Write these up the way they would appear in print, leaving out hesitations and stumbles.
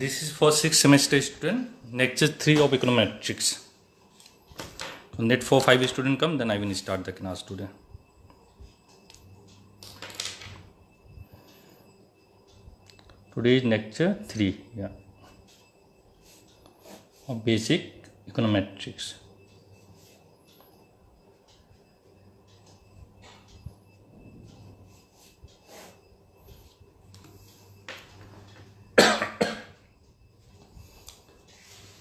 This is for 6th semester student, lecture 3 of econometrics. Net 4-5 student come, then I will start the class today. Today is lecture 3, of basic econometrics.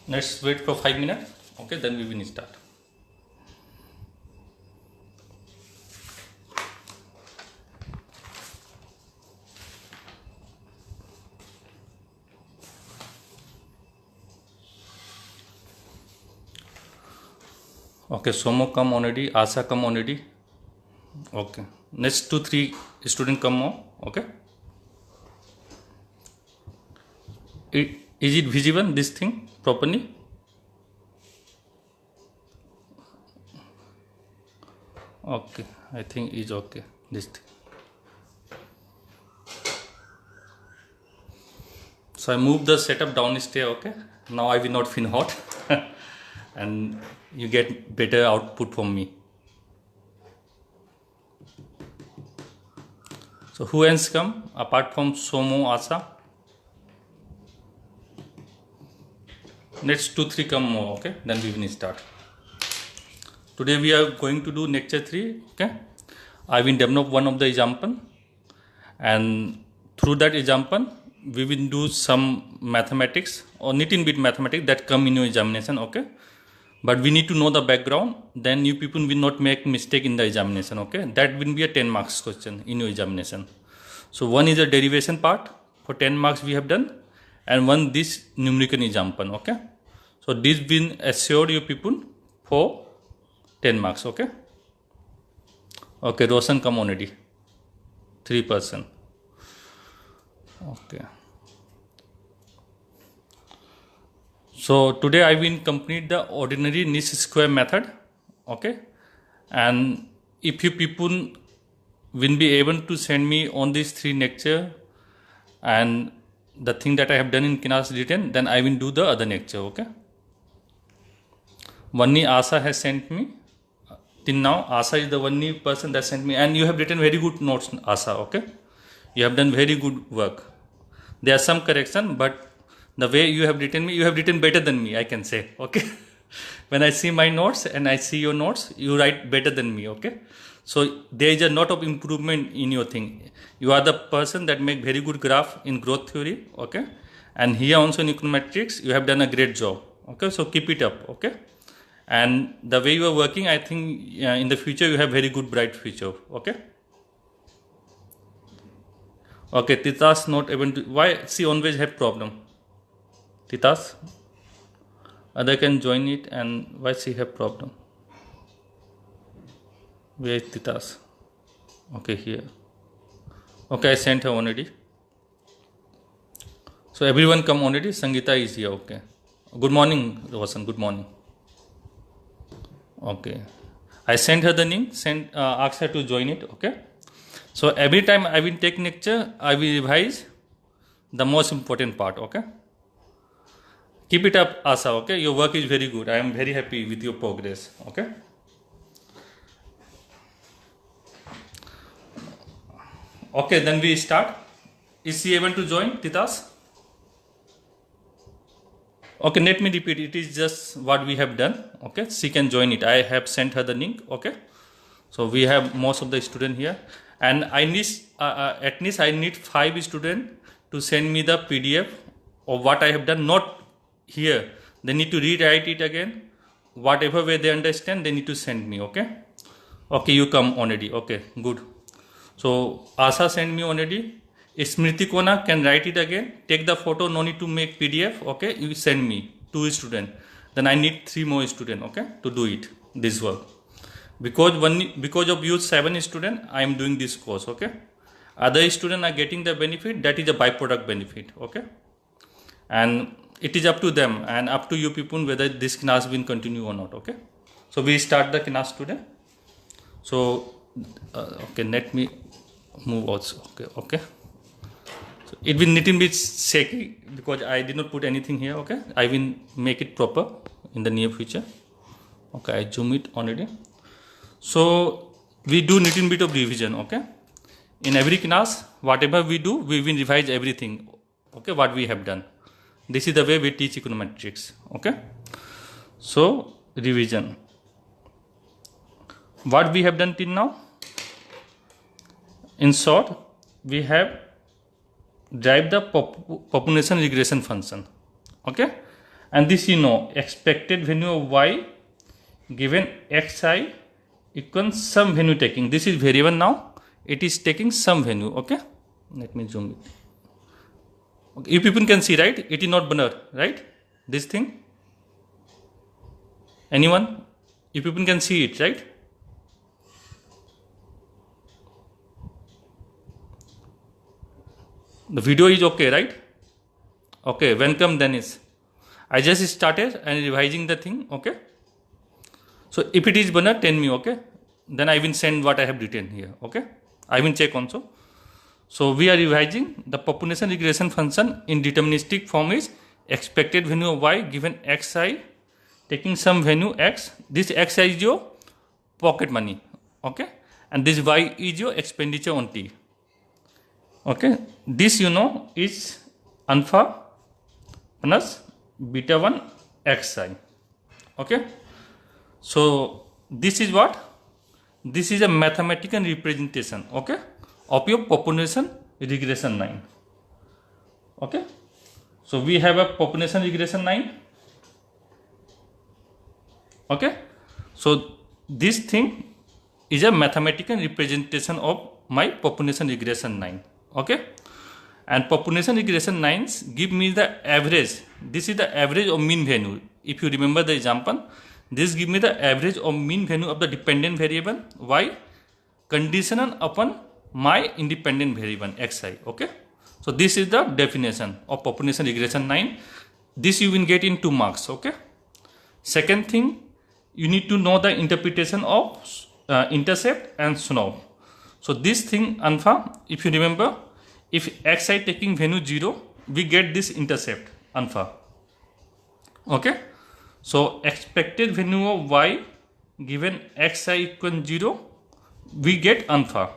Let's wait for 5 minutes, okay, then we will start. Okay, Somo come already, Asa come already. Okay, next 2-3 student come more. Okay, is it visible, this thing properly? Okay, I think is okay, this thing. So I move the setup downstairs. Okay, now I will not feel hot and you get better output from me. So who else come apart from Somo, Asa? Next 2-3 come more. Okay, then we will start. Today we are going to do lecture 3. Okay, I will develop one of the example, and through that example we will do some mathematics or little bit mathematics that come in your examination. Okay, but we need to know the background, then you people will not make mistake in the examination. Okay, that will be a 10 marks question in your examination. So one is a derivation part for 10 marks we have done, and one this numerical example. Okay, so this will assure you people for 10 marks. Okay, okay, Roshan come already, 3%. Okay, so today I will complete the ordinary least square method. Okay, and if you people will be able to send me on these 3 lecture and the thing that I have done in class written, then I will do the other lecture. Okay, only Asa has sent me till now. Asa is the only person that sent me, and you have written very good notes, Asa. Okay, you have done very good work. There are some correction, but the way you have written me, you have written better than me, I can say. Okay, when I see my notes and I see your notes, you write better than me. Okay, so there is a lot of improvement in your thing. You are the person that make very good graph in growth theory. Okay, and here also in econometrics you have done a great job. Okay, so keep it up. Okay, and the way you are working, I think in the future you have very good bright future. Okay, okay, Titas not able to, why she always have problem? Titas, other can join it, and why she have problem? Where is Titas? Okay, here. Okay, I sent her already. So everyone come already. Sangeeta is here. Okay. Good morning, Roshan. Good morning. Okay. I sent her the link. Ask her to join it. Okay. So every time I will take lecture, I will revise the most important part. Okay. Keep it up, Asa. Okay. Your work is very good. I am very happy with your progress. Okay. Okay, then we start. Is she able to join, Titas? Okay, let me repeat. It is just what we have done. Okay, she can join it. I have sent her the link. Okay, so we have most of the student here, and I need at least I need 5 students to send me the PDF of what I have done. Not here. They need to rewrite it again. Whatever way they understand, they need to send me. Okay. Okay, you come already. Okay, good. So Asa sent me already. Smriti Kona can write it again. Take the photo. No need to make PDF. Okay, you send me 2 students. Then I need 3 more students. Okay, to do it this work. Because of you 7 students, I am doing this course. Okay, other students are getting the benefit. That is a byproduct benefit. Okay, and it is up to them and up to you people whether this class will continue or not. Okay, so we start the class today. So okay, let me move also. Okay. It will little bit shaky because I did not put anything here. Okay, I will make it proper in the near future. Okay, I zoom it already. So we do little bit of revision. Okay, in every class, whatever we do, we will revise everything. Okay, what we have done. This is the way we teach econometrics. Okay, so revision. What we have done till now? In short, we have derived the population regression function. Okay, and this you know, expected value of y given xi equals some value taking. This is variable now. It is taking some value. Okay, let me zoom it. Okay, you people can see, right? It is not blur, right? This thing. Anyone? You people can see it, right? The video is okay, right? Okay, welcome Dennis. I just started and revising the thing, okay? So if it is banner, tell me, okay? Then I will send what I have written here, okay? I will check also. So we are revising the population regression function in deterministic form is expected value of y given xi taking some value x. This xi is your pocket money, okay? And this y is your expenditure on t. Okay, this you know is alpha plus beta 1 xi. Okay, so this is what? This is a mathematical representation, okay, of your population regression line. Okay, so we have a population regression line. Okay, so this thing is a mathematical representation of my population regression line. Okay, and population regression lines give me the average. This is the average of mean value. If you remember the example, this give me the average of mean value of the dependent variable y conditional upon my independent variable xi. Okay, so this is the definition of population regression line. This you will get in 2 marks. Okay, second thing, you need to know the interpretation of intercept and SNOP. So this thing alpha, if you remember, if xi taking value 0, we get this intercept alpha. Okay, so expected value of y given xi equal 0, we get alpha.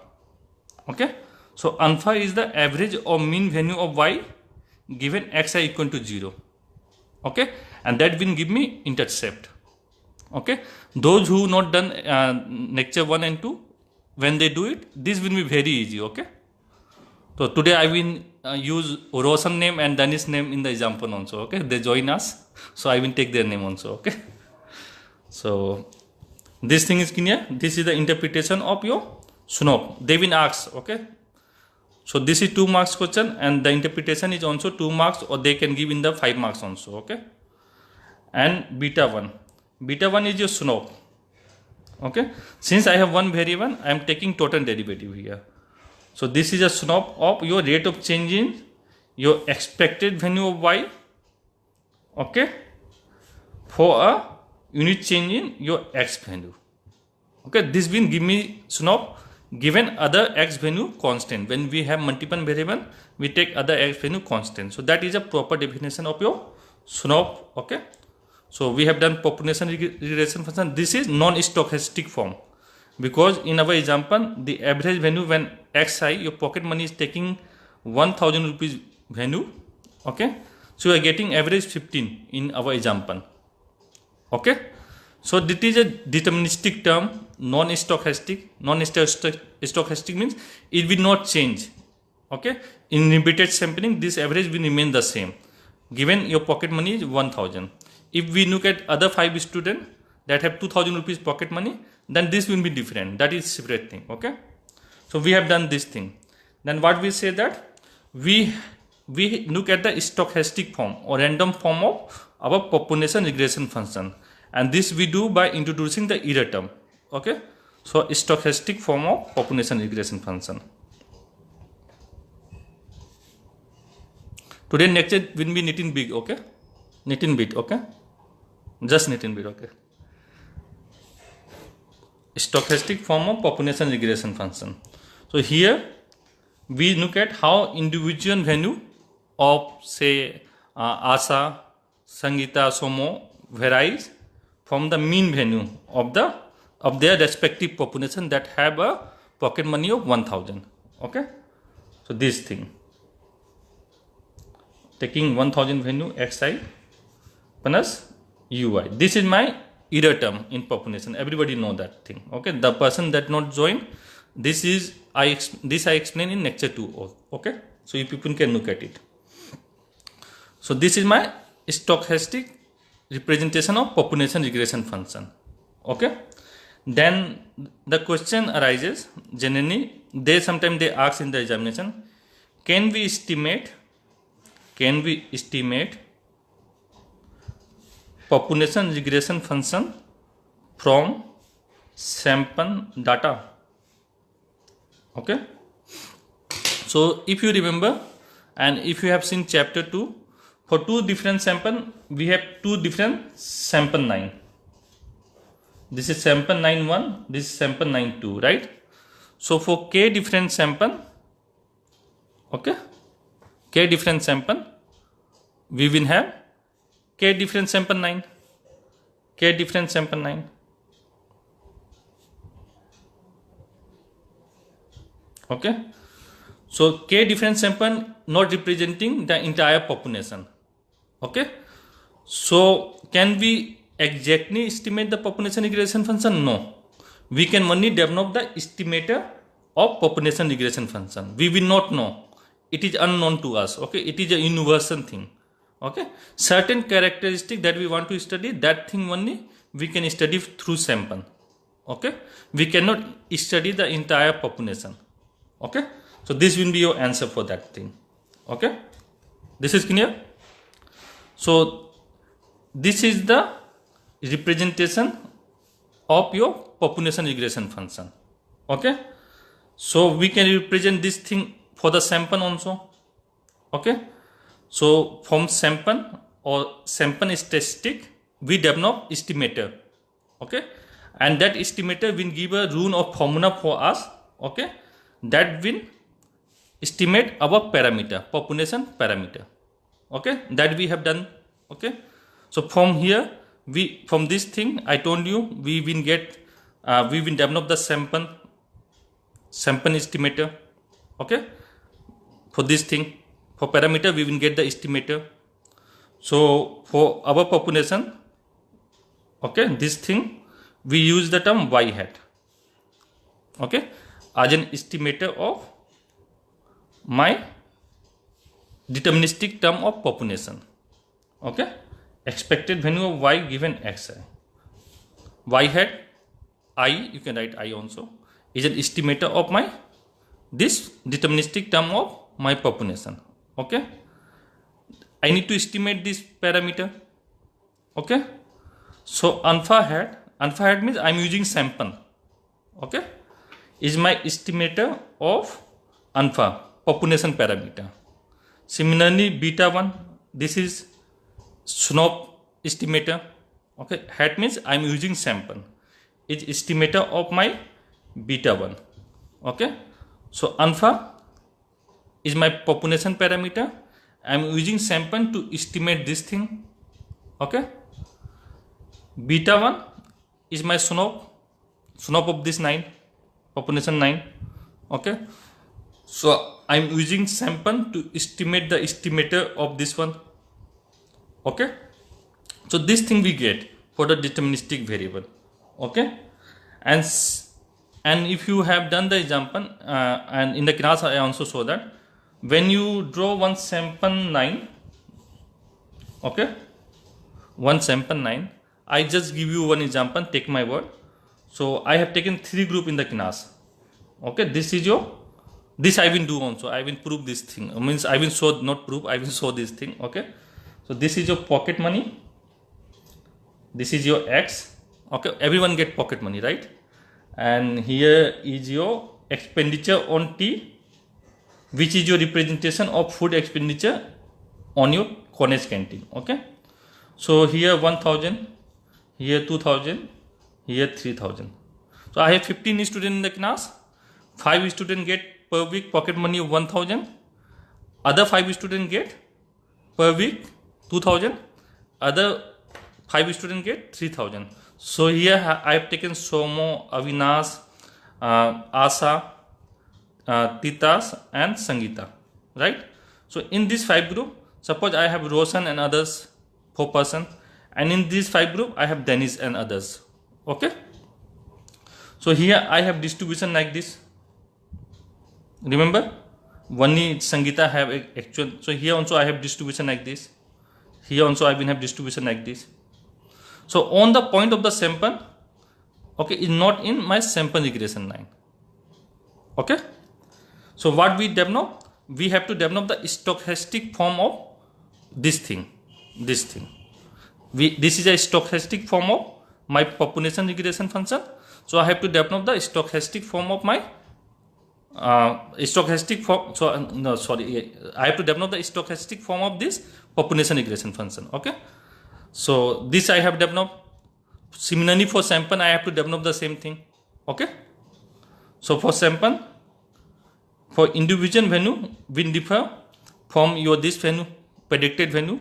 Okay, so alpha is the average or mean value of y given xi equal to 0. Okay, and that will give me intercept. Okay, those who not done lecture 1 and 2, when they do it, this will be very easy. Okay, so today I will use Roshan name and Danish name in the example also. Okay, they join us, so I will take their name also. Okay, so this thing is clear. This is the interpretation of your SNOP. They will ask. Okay, so this is 2 marks question, and the interpretation is also 2 marks, or they can give in the 5 marks also. Okay, and beta 1. Beta 1 is your SNOP. Okay, since I have one variable, I am taking total derivative here. So this is a SNOP of your rate of change in your expected value of y. Okay, for a unit change in your x value. Okay, this will give me SNOP given other x value constant. When we have multiple variable, we take other x value constant. So that is a proper definition of your SNOP. Okay, so we have done population regression function. This is non-stochastic form, because in our example, the average value when xi, your pocket money is taking 1000 rupees value. Okay, so you are getting average 15 in our example. Okay, so this is a deterministic term, non-stochastic. Non-stochastic means it will not change. Okay, in repeated sampling, this average will remain the same given your pocket money is 1000. If we look at other 5 students that have 2000 rupees pocket money, then this will be different. That is separate thing. Okay, so we have done this thing. Then what we say that we look at the stochastic form or random form of our population regression function, and this we do by introducing the error term. Okay, so stochastic form of population regression function. Today lecture will be little big. Okay, little bit. Okay, just little bit. Okay, stochastic form of population regression function. So here we look at how individual venue of say Asa, Sangita, Somo varies from the mean venue of their respective population that have a pocket money of 1000. Okay, so this thing, taking 1000 venue xi plus ui, this is my error term in population. Everybody know that thing. Okay, the person that not join, this is I explain in lecture 2. Okay, so you people can look at it. So this is my stochastic representation of population regression function. Okay, then the question arises generally, sometimes they ask in the examination, can we estimate population regression function from sample data? Okay, so if you remember and if you have seen chapter 2, for two different sample we have two different sample 9. This is sample 9 1, this is sample 9 2, right? So for k different sample, okay, k different sample, we will have k different sample 9, k different sample 9. Okay, so k different sample not representing the entire population. Okay, so can we exactly estimate the population regression function? No, we can only develop the estimator of population regression function. We will not know, it is unknown to us. Okay, it is a universal thing. Okay, certain characteristic that we want to study, that thing only we can study through sample. Okay, we cannot study the entire population. Okay, so this will be your answer for that thing. Okay, this is clear. So this is the representation of your population regression function. Okay, so we can represent this thing for the sample also. Okay, so from sample or sample statistic we develop estimator. Okay, and that estimator will give a rule of formula for us. Okay, that will estimate our parameter, population parameter. Okay, that we have done. Okay, so from here from this thing I told you, we will develop the sample estimator. Okay, for this thing, for parameter we will get the estimator. So for our population, okay, this thing we use the term y hat, okay, as an estimator of my deterministic term of population. Okay, expected value of y given xi. Y hat I, you can write I also, is an estimator of my this deterministic term of my population. Okay, I need to estimate this parameter. Okay, so alpha hat means I am using sample. Okay, is my estimator of alpha population parameter. Similarly, beta 1, this is SNOP estimator. Okay, hat means I am using sample, is estimator of my beta 1. Okay, so alpha is my population parameter. I am using sample to estimate this thing. Okay, beta 1 is my SNOP of this 9, population 9. Okay, so I am using sample to estimate the estimator of this one. Okay, so this thing we get for the deterministic variable. Okay, and if you have done the example and in the class I also show that when you draw one sample 9, okay, one sample 9, I just give you one example, take my word. So I have taken 3 group in the class. Okay, this I will do also, I will prove this thing, means I will show, not prove, I will show this thing. Okay, so this is your pocket money, this is your X. Okay, everyone get pocket money, right? And here is your expenditure on T, which is your representation of food expenditure on your college canteen. Okay, so here 1000, here 2000, here 3000. So I have 15 students in the class, 5 students get per week pocket money of 1000. Other 5 students get per week 2000. Other 5 students get 3000. So here I have taken Somo, Avinash, Asa, Titas and Sangeeta, right? So in this 5 group, suppose I have Roshan and others 4%, and in this 5 group I have Dennis and others. Okay. So here I have distribution like this. Remember, only Sangeeta have actual. So here also I have distribution like this. Here also I will have distribution like this. So on the point of the sample, okay, is not in my sample regression line. Okay. So what we develop, we have to develop the stochastic form of this thing. This is a stochastic form of my population regression function. So I have to develop the stochastic form of my I have to develop the stochastic form of this population regression function. Okay. So this I have developed. Similarly for sample, I have to develop the same thing. Okay. So for sample, for individual value, we differ from your this value, predicted value.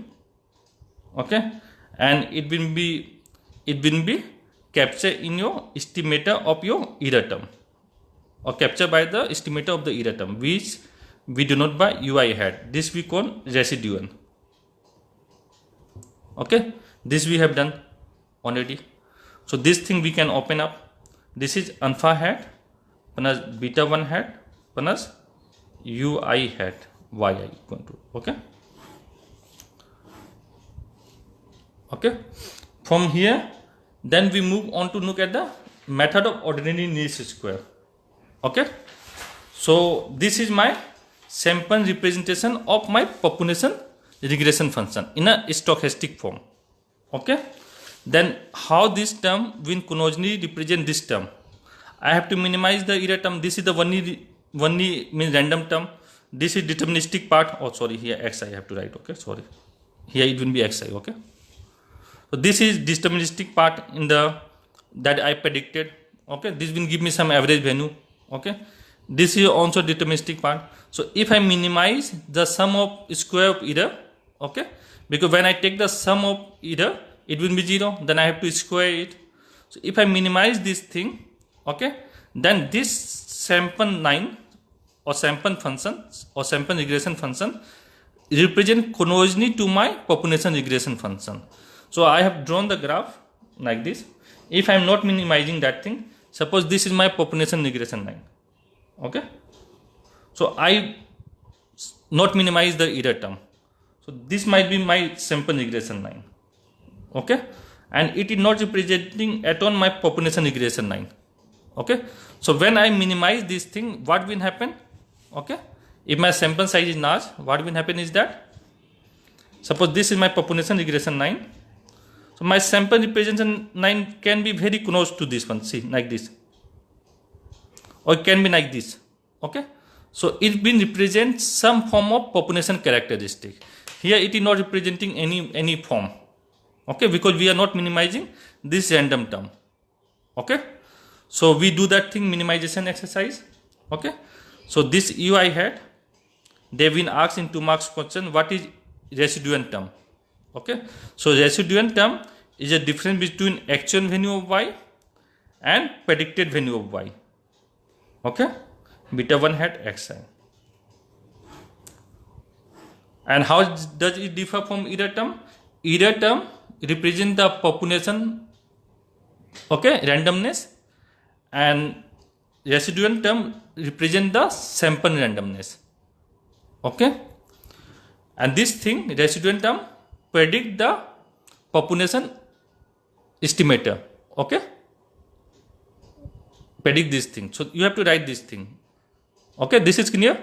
Okay. And it will be captured in your estimator of your error term, or captured by the estimator of the error term, which we denote by UI hat. This we call residual. Okay, this we have done already. So this thing we can open up. This is alpha hat plus beta 1 hat plus UI hat yi equal to. Okay. Okay. From here, then we move on to look at the method of ordinary least square. Okay. So this is my sample representation of my population regression function in a stochastic form. Okay. Then how this term will canonically represent this term? I have to minimize the error term. This is the only means random term. This is deterministic part. Oh sorry, here xi I have to write. Okay, sorry. Here it will be xi. Okay. So this is deterministic part in the that I predicted. Okay, this will give me some average value. Okay, this is also deterministic part. So if I minimize the sum of square of error, okay, because when I take the sum of error, it will be 0. Then I have to square it. So if I minimize this thing, okay, then this sample line or sample function or sample regression function represent canonically to my population regression function. So I have drawn the graph like this. If I am not minimizing that thing, suppose this is my population regression line. Okay. So I not minimize the error term. So this might be my sample regression line. Okay. And it is not representing at all my population regression line. Okay. So when I minimize this thing, what will happen? Okay. If my sample size is large, what will happen is that, suppose this is my population regression line. So my sample representation line can be very close to this one, see, like this, or it can be like this. Okay. So it will represent some form of population characteristic. Here it is not representing any form. Okay, because we are not minimizing this random term. Okay. So we do that thing, minimization exercise. Okay. So this UI hat, they will ask in 2 marks question, what is residual term? Okay. So residual term is a difference between actual value of y and predicted value of y. Okay. Beta 1 hat xi. And how does it differ from error term? Error term represent the population, okay, randomness, and residual term represent the sample randomness. Okay. And this thing, residual term, predict the population estimator. Okay. Predict this thing. So you have to write this thing. Okay. This is clear.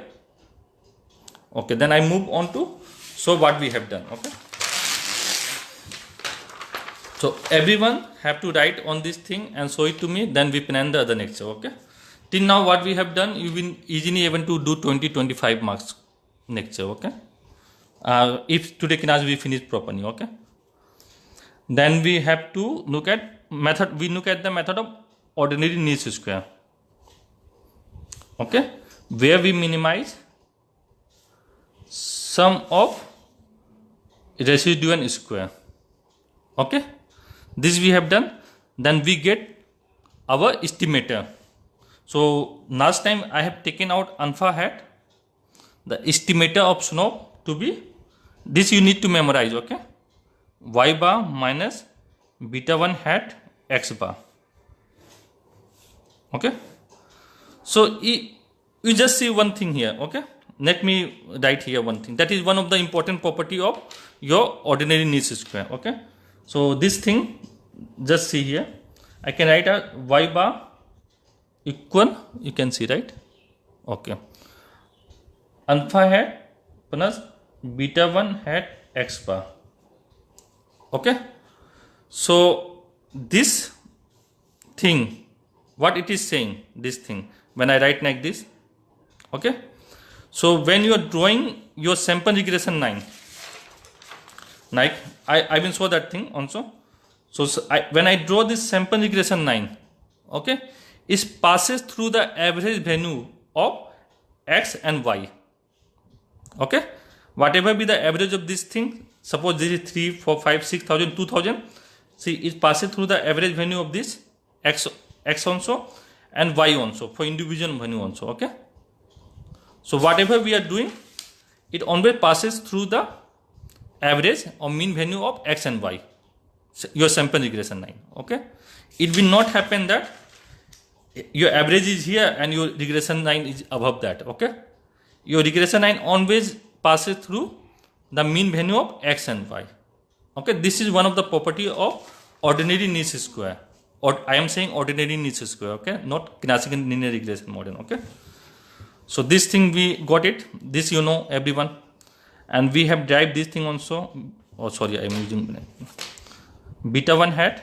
Okay. Then I move on to show what we have done. Okay. So everyone have to write on this thing and show it to me. Then we plan the other lecture. Okay. Till now what we have done, you will easily able to do 20-25 marks lecture. Okay. If today class we finish properly. Okay. Then we have to look at method. We look at the method of ordinary least square. Okay. where we minimize sum of residue square. Okay, this we have done. Then we get our estimator. So last time I have taken out alpha hat, the estimator of slope to be this, you need to memorize. Okay, y bar minus beta 1 hat x bar. Okay, so you just see one thing here. Okay, let me write here one thing. That is one of the important property of your ordinary least square. Okay, so this thing, just see here, I can write a y bar equal, you can see, right? Okay, alpha hat plus beta 1 hat x bar. Okay, so this thing, what it is saying, this thing, when I write like this. Okay, so when you are drawing your sample regression line, like I will show that thing also. So when I draw this sample regression line, okay, it passes through the average value of x and y. Okay, whatever be the average of this thing, suppose this is 3, 4, 5, 6,000, 2,000. See, it passes through the average value of this x also and y also for individual value also. Okay, so whatever we are doing, it always passes through the average or mean value of x and y, your sample regression line. Okay, it will not happen that your average is here and your regression line is above that. Okay, your regression line always passes through the mean value of x and y. Okay, this is one of the property of ordinary least square, or I am saying ordinary least square. Okay, not classical linear regression model. Okay, so this thing we got it, this you know everyone, and we have derived this thing also. Oh sorry, I am using beta 1 hat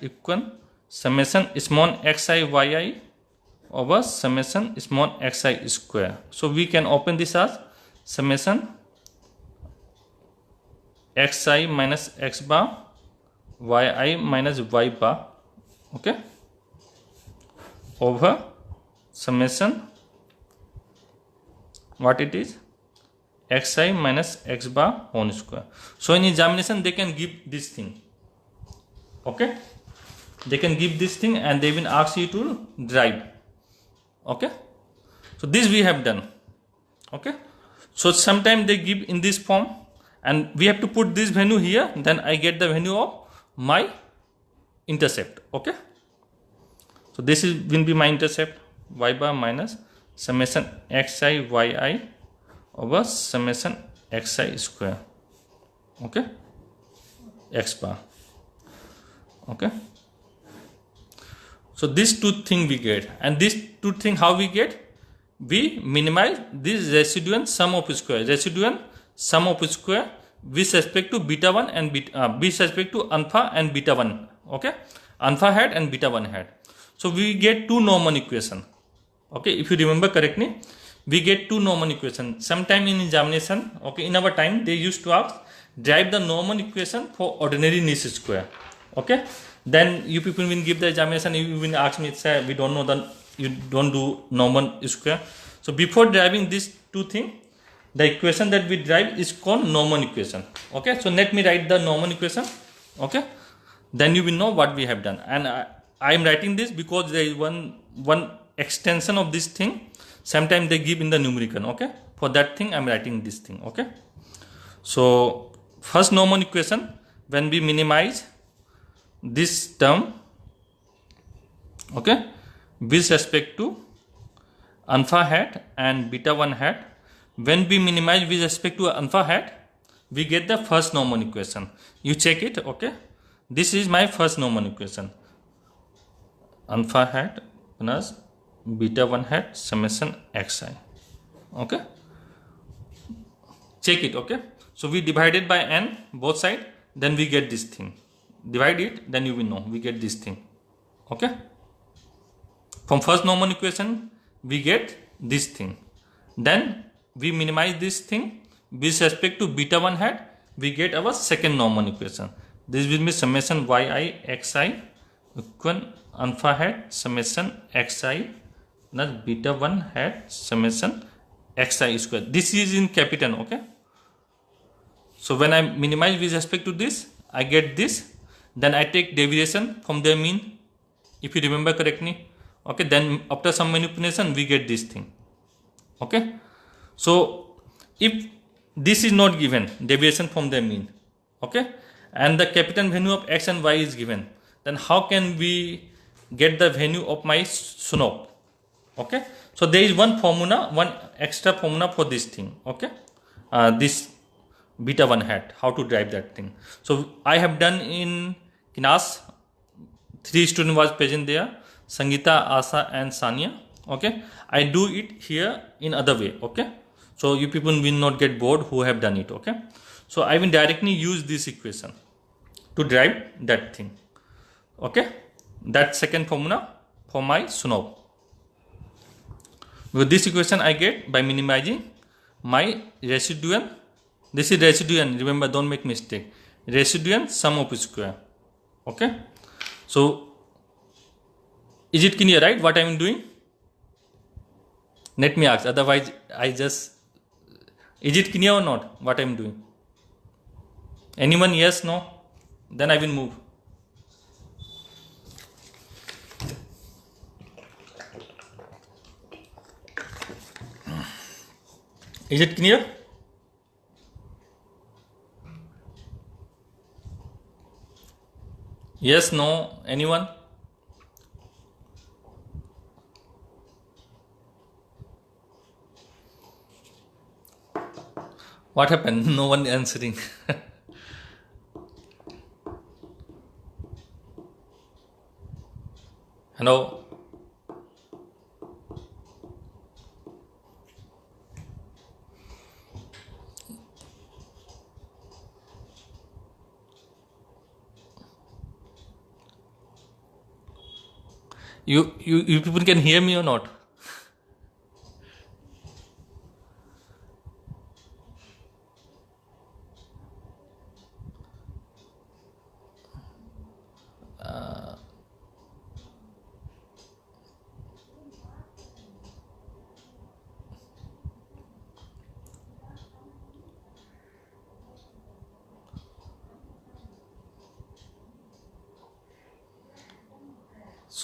equal summation small xi yi over summation small xi square. So we can open this as summation xi minus x bar yi minus y bar. Okay, over summation, what it is, xi minus x bar whole square. So in examination they can give this thing. Okay, they can give this thing and they will ask you to derive. Okay, so this we have done. Okay, so sometimes they give in this form and we have to put this value here, then I get the value of my intercept. Okay, so this is will be my intercept, y bar minus summation xi yi over summation xi square. Okay, x bar. Okay, so these two thing we get, and these two thing how we get, we minimize this residual sum of square, with respect to beta 1 and with respect to alpha and beta 1. Okay, alpha hat and beta 1 hat. So we get two Normal equation. Okay, if you remember correctly, we get two Normal equation. Sometime in examination, okay, in our time they used to ask derive the Normal equation for ordinary least square. Okay, then you people will give the examination, you will ask me, say we don't know, the you don't do Normal square. So before deriving these two things, the equation that we derive is called Normal equation. Okay, so let me write the Normal equation. Okay, then you will know what we have done. And I am writing this because there is one extension of this thing. Sometimes they give in the numerical. Okay, for that thing I am writing this thing. Okay, so first Normal equation, when we minimize this term, okay, with respect to alpha hat and beta 1 hat, when we minimize with respect to alpha hat, we get the first Normal equation. You check it. Okay, this is my first Normal equation, alpha hat plus beta 1 hat summation xi. Okay, check it. Okay, so we divided by n both side, then we get this thing. Divide it, then you will know we get this thing. Okay, from first Normal equation we get this thing, then we minimize this thing with respect to beta 1 hat, we get our second Normal equation. This will be summation yi xi equal alpha hat summation xi plus beta 1 hat summation xi square. This is in capital, okay? So when I minimize with respect to this, I get this. Then I take deviation from the mean, if you remember correctly. Okay, then after some manipulation, we get this thing. Okay, so if this is not given, deviation from the mean, okay, and the capital value of x and y is given, then how can we get the value of my SNOP? Okay, so there is one formula, one extra formula for this thing. Okay, this beta 1 hat, how to drive that thing. So I have done in class, 3 students was present there, Sangeeta, Asa and Sania. Okay, I do it here in other way. Okay, so you people will not get bored who have done it. Okay, so I will directly use this equation to drive that thing. Okay, that second formula for my SNOP. With this equation I get by minimizing my residual. This is residual, remember, don't make mistake. Residual sum of square. Okay, so is it clear, right, what I am doing? Let me ask, otherwise I just, is it clear or not what I am doing? Anyone? Yes, no? Then I will move. Is it clear? Yes, no? Anyone? What happened? No one answering. Hello? You people can hear me or not?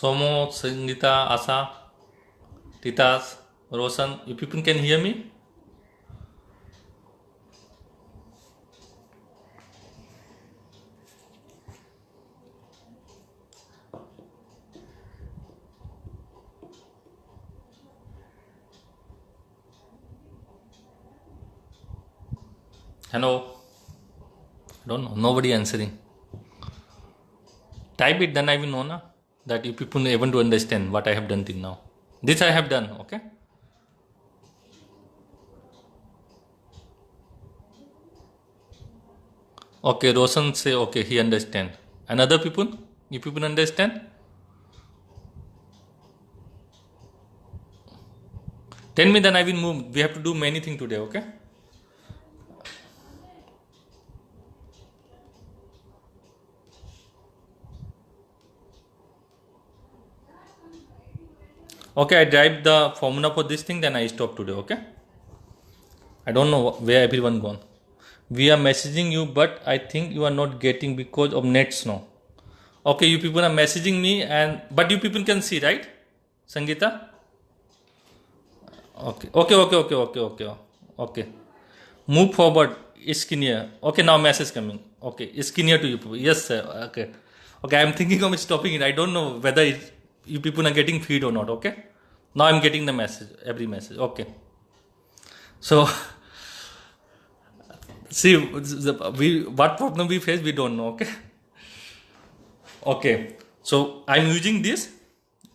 Somo, Sangeeta, Asa, Titas, Roshan, you people can hear me? Hello? I don't know, nobody answering. Type it, then I will know na, that you people are able to understand what I have done till now. This I have done, okay? Okay, Roshan say okay, he understand. And other people? You people understand? Tell me, then I will move. We have to do many things today, okay? Okay, I drive the formula for this thing, then I stop today, okay? I don't know where everyone gone. We are messaging you, but I think you are not getting because of net snow. Okay, you people are messaging me, and but you people can see, right? Sangeeta? Okay. Move forward. Skinnier. Okay, now message coming. Okay, skinnier to you people. Yes, sir. Okay, I'm thinking of stopping it. I don't know whether you people are getting feed or not. Okay, now I'm getting the message, every message. Okay, so see, what problem we face, we don't know. Okay, so I'm using this.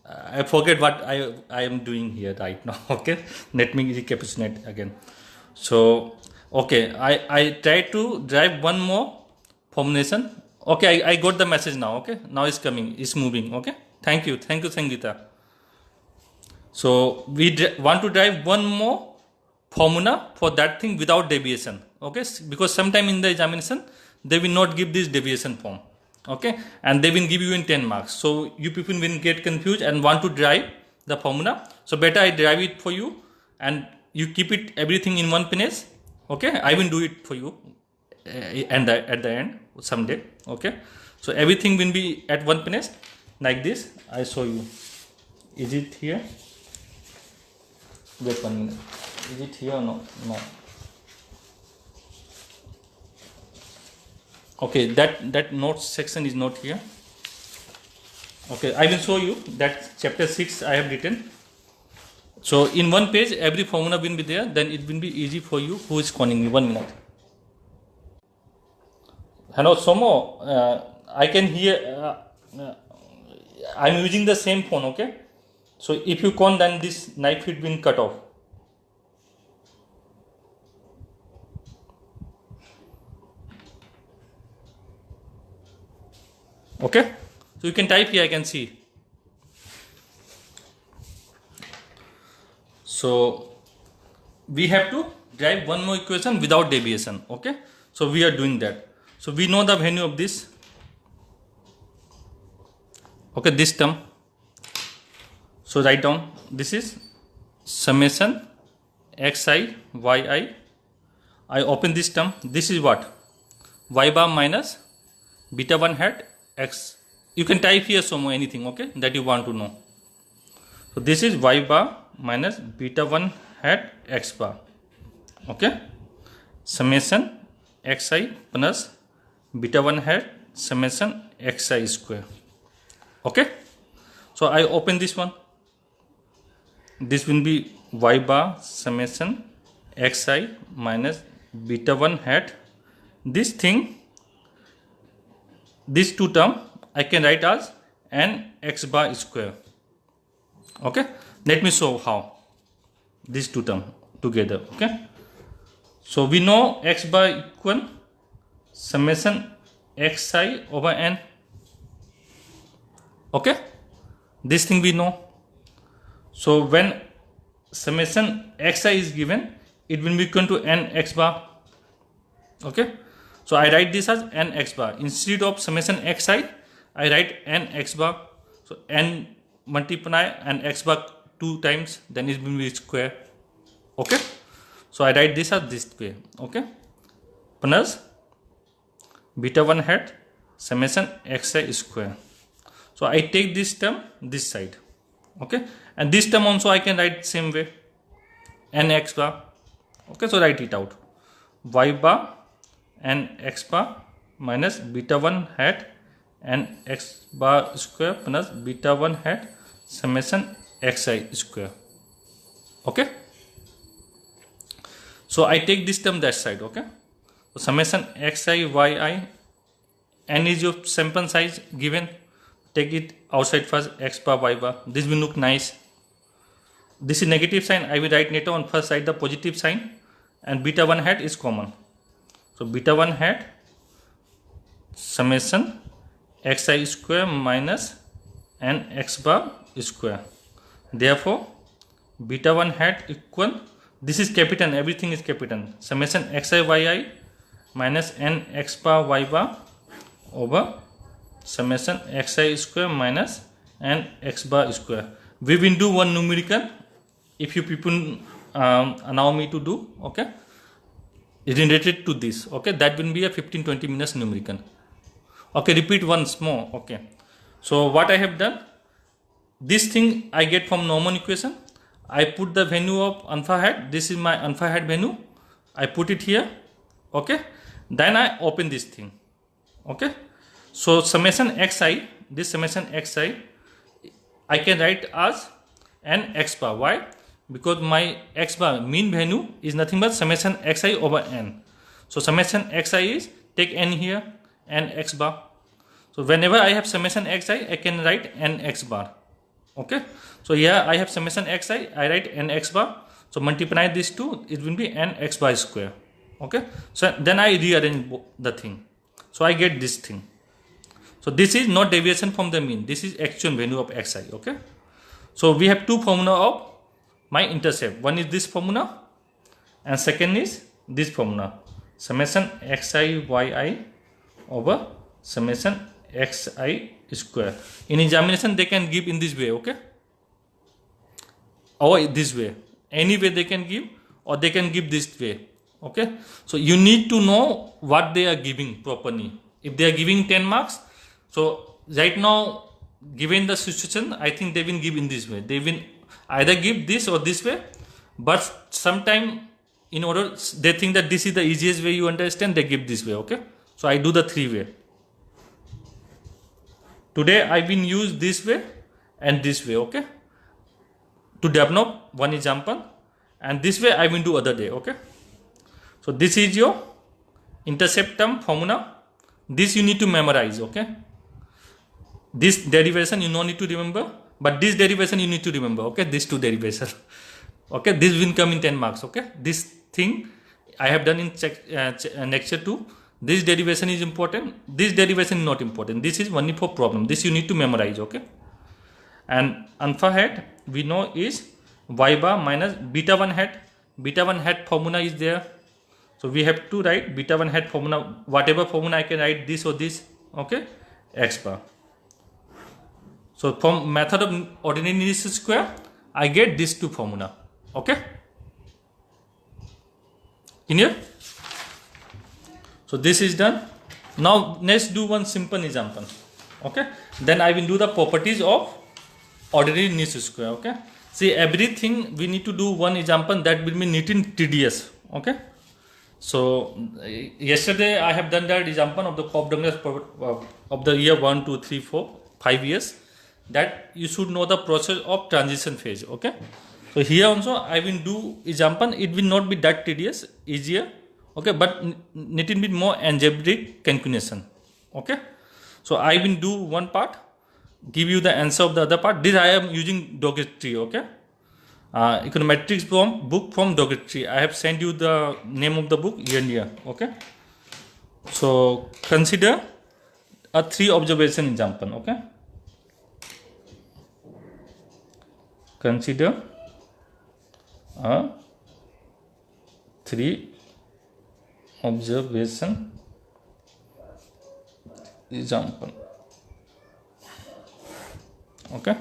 I forget what I am doing here right now. Okay, let me recapitulate again. So okay, I try to drive one more formulation. Okay, I got the message now. Okay, now it's coming, it's moving. Okay, thank you, Sangeeta. So we want to drive one more formula for that thing without deviation. Okay, because sometime in the examination they will not give this deviation form. Okay, and they will give you in 10 marks. So you people will get confused and want to derive the formula. So better I derive it for you and you keep it everything in one place. Okay, I will do it for you and at the end someday. Okay, so everything will be at one place like this. I show you. Is it here? Wait 1 minute. Is it here or no? No. Okay, that notes section is not here. Okay, I will show you that chapter 6 I have written. So in one page every formula will be there, then it will be easy for you. Who is calling me? 1 minute. Hello Somo, I can hear, I am using the same phone, okay? So if you call, then this knife feed will cut off. Okay, so you can type here, I can see. So we have to derive one more equation without deviation. Okay, so we are doing that. So we know the value of this. Okay, this term. So write down, this is summation xi yi. I open this term. This is what? Y bar minus beta 1 hat x. You can type here somewhere anything, okay, that you want to know. So this is y bar minus beta 1 hat x bar. Okay, summation xi plus beta 1 hat summation xi square. Okay, so I open this one. This will be y bar summation xi minus beta 1 hat. This thing, these two term I can write as n x bar square. Okay, let me show how these two term together. Okay, so we know x bar equal summation xi over n. Okay, this thing we know. So when summation xi is given, it will be equal to n x bar. Okay, so I write this as n x bar. Instead of summation xi, I write n x bar. So n multiply and x bar 2 times, then it will be square. Okay, so I write this as this way. Okay, plus beta 1 hat summation xi square. So I take this term this side. Okay, and this term also I can write same way, n x bar. Okay, so write it out, y bar n x bar minus beta 1 hat n x bar square plus beta 1 hat summation xi square. Okay, so I take this term that side. Okay, so summation xi yi, n is your sample size given, take it outside first, x bar y bar. This will look nice. This is negative sign, I will write later on first side the positive sign, and beta 1 hat is common. So beta 1 hat summation xi square minus n x bar square. Therefore beta 1 hat equal, this is capital, everything is capital, summation xi yi minus n x bar y bar over summation xi square minus n x bar square. We will do one numerical if you people allow me to do. Okay, related to this. Okay, that will be a 15-20 minutes numerical. Okay, repeat once more. Okay, so what I have done, this thing I get from normal equation. I put the value of alpha hat. This is my alpha hat value. I put it here. Okay, then I open this thing. Okay, so summation xi, this summation xi, I can write as n x bar. Why? Because my x bar mean value is nothing but summation xi over n. So summation xi is, take n here, n x bar. So whenever I have summation xi, I can write n x bar. Okay, so here I have summation xi, I write n x bar. So multiply these two, it will be n x bar square. Okay, so then I rearrange the thing. So I get this thing. So this is not deviation from the mean. This is actual value of xi. Okay, so we have two formula of my intercept. One is this formula, and second is this formula, summation xi yi over summation xi square. In examination, they can give in this way, okay? Or this way. Any way they can give, or they can give this way, okay? So you need to know what they are giving properly. If they are giving 10 marks, so right now, given the situation, I think they will give in this way. They will either give this or this way, but sometime in order they think that this is the easiest way you understand, they give this way, okay? So I do the 3 way. Today I will use this way and this way, okay, to develop one example, and this way I will do other day, okay? So this is your intercept term formula. This you need to memorize, okay? This derivation you don't need to remember, but this derivation you need to remember, okay? These two derivation, okay? This will come in 10 marks, okay? This thing I have done in lecture 2. This derivation is important. This derivation is not important. This is only for problem. This you need to memorize, okay? And alpha hat we know is y bar minus beta 1 hat. Beta 1 hat formula is there. So we have to write beta 1 hat formula. Whatever formula I can write this or this, okay? X bar. So from method of ordinary least square, I get these two formula, okay? Clear? So this is done. Now let's do one simple example, okay? Then I will do the properties of ordinary least square, okay? See, everything we need to do one example, that will be little tedious, okay? So yesterday I have done that example of the Cobb-Douglas of the year 1, 2, 3, 4, 5 years. That you should know the process of transition phase, okay? So here also I will do example. It will not be that tedious, easier, okay, but little bit more algebraic calculation, okay? So I will do one part, give you the answer of the other part. This I am using Doggett-Tree, okay? Econometrics from book from Doggett-Tree. I have sent you the name of the book here, okay? So consider a 3 observation example, okay? Consider a 3 observation example, okay?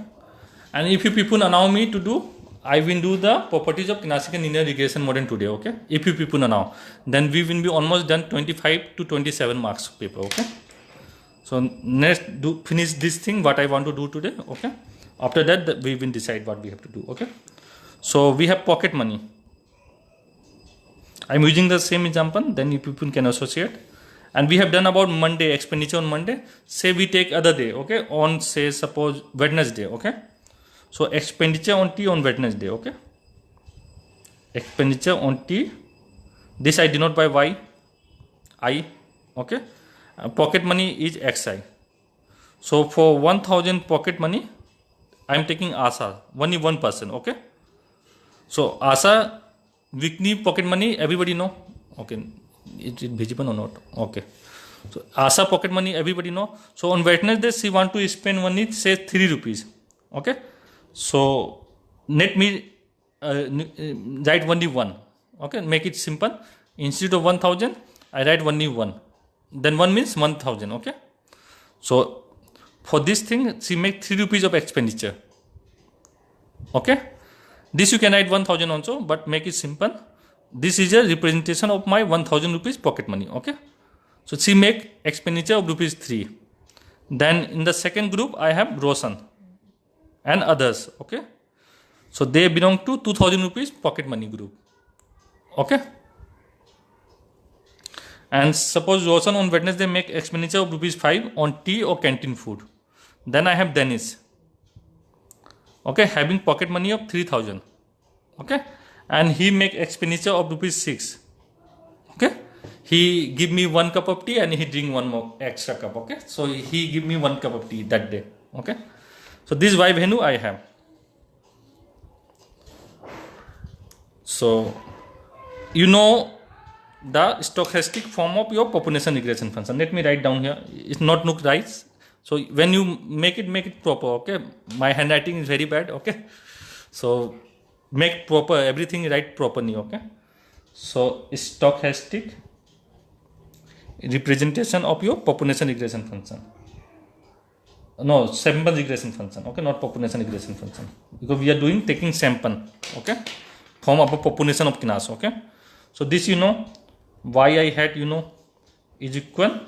And if you people allow me to do, I will do the properties of classical linear regression model today, okay? If you people allow, then we will be almost done 25 to 27 marks paper, okay? So let's finish this thing what I want to do today, okay? After that we will decide what we have to do, okay? So we have pocket money. I am using the same example, then you people can associate. And we have done about Monday, expenditure on Monday. Say we take other day, okay? On say suppose Wednesday, okay? So expenditure on T on Wednesday, okay? Expenditure on T. This I denote by Y, I, okay? Pocket money is XI. So for 1000 pocket money, I am taking ASA, only one person, okay? So ASA weekly pocket money, everybody know, okay? Is it visible or not? Okay. So ASA pocket money, everybody know. So on Wednesday, she want to spend money, say 3 rupees, okay? So let me write only 1, okay? Make it simple. Instead of 1000, I write only 1. Then 1 means 1000, okay? So for this thing, she make 3 rupees of expenditure. Okay? This you can write 1000 also, but make it simple. This is a representation of my 1000 rupees pocket money. Okay? So she make expenditure of rupees 3. Then in the second group, I have Roshan and others. Okay? So they belong to 2000 rupees pocket money group. Okay? And suppose Roshan on Wednesday make expenditure of rupees 5 on tea or canteen food. Then I have Dennis, okay, having pocket money of 3000, okay, and he make expenditure of rupees 6, okay. He give me 1 cup of tea and he drink 1 more extra cup, okay. So he give me 1 cup of tea that day, okay. So this Y value I have. So you know the stochastic form of your population regression function. Let me write down here. It's not look right. So when you make it proper, okay? My handwriting is very bad, okay? So make proper, everything write properly, okay? So stochastic representation of your population regression function. no, sample regression function, okay, not population regression function, because we are doing taking sample, okay, from our population of Kinas, okay. So this you know, yi hat you know is equal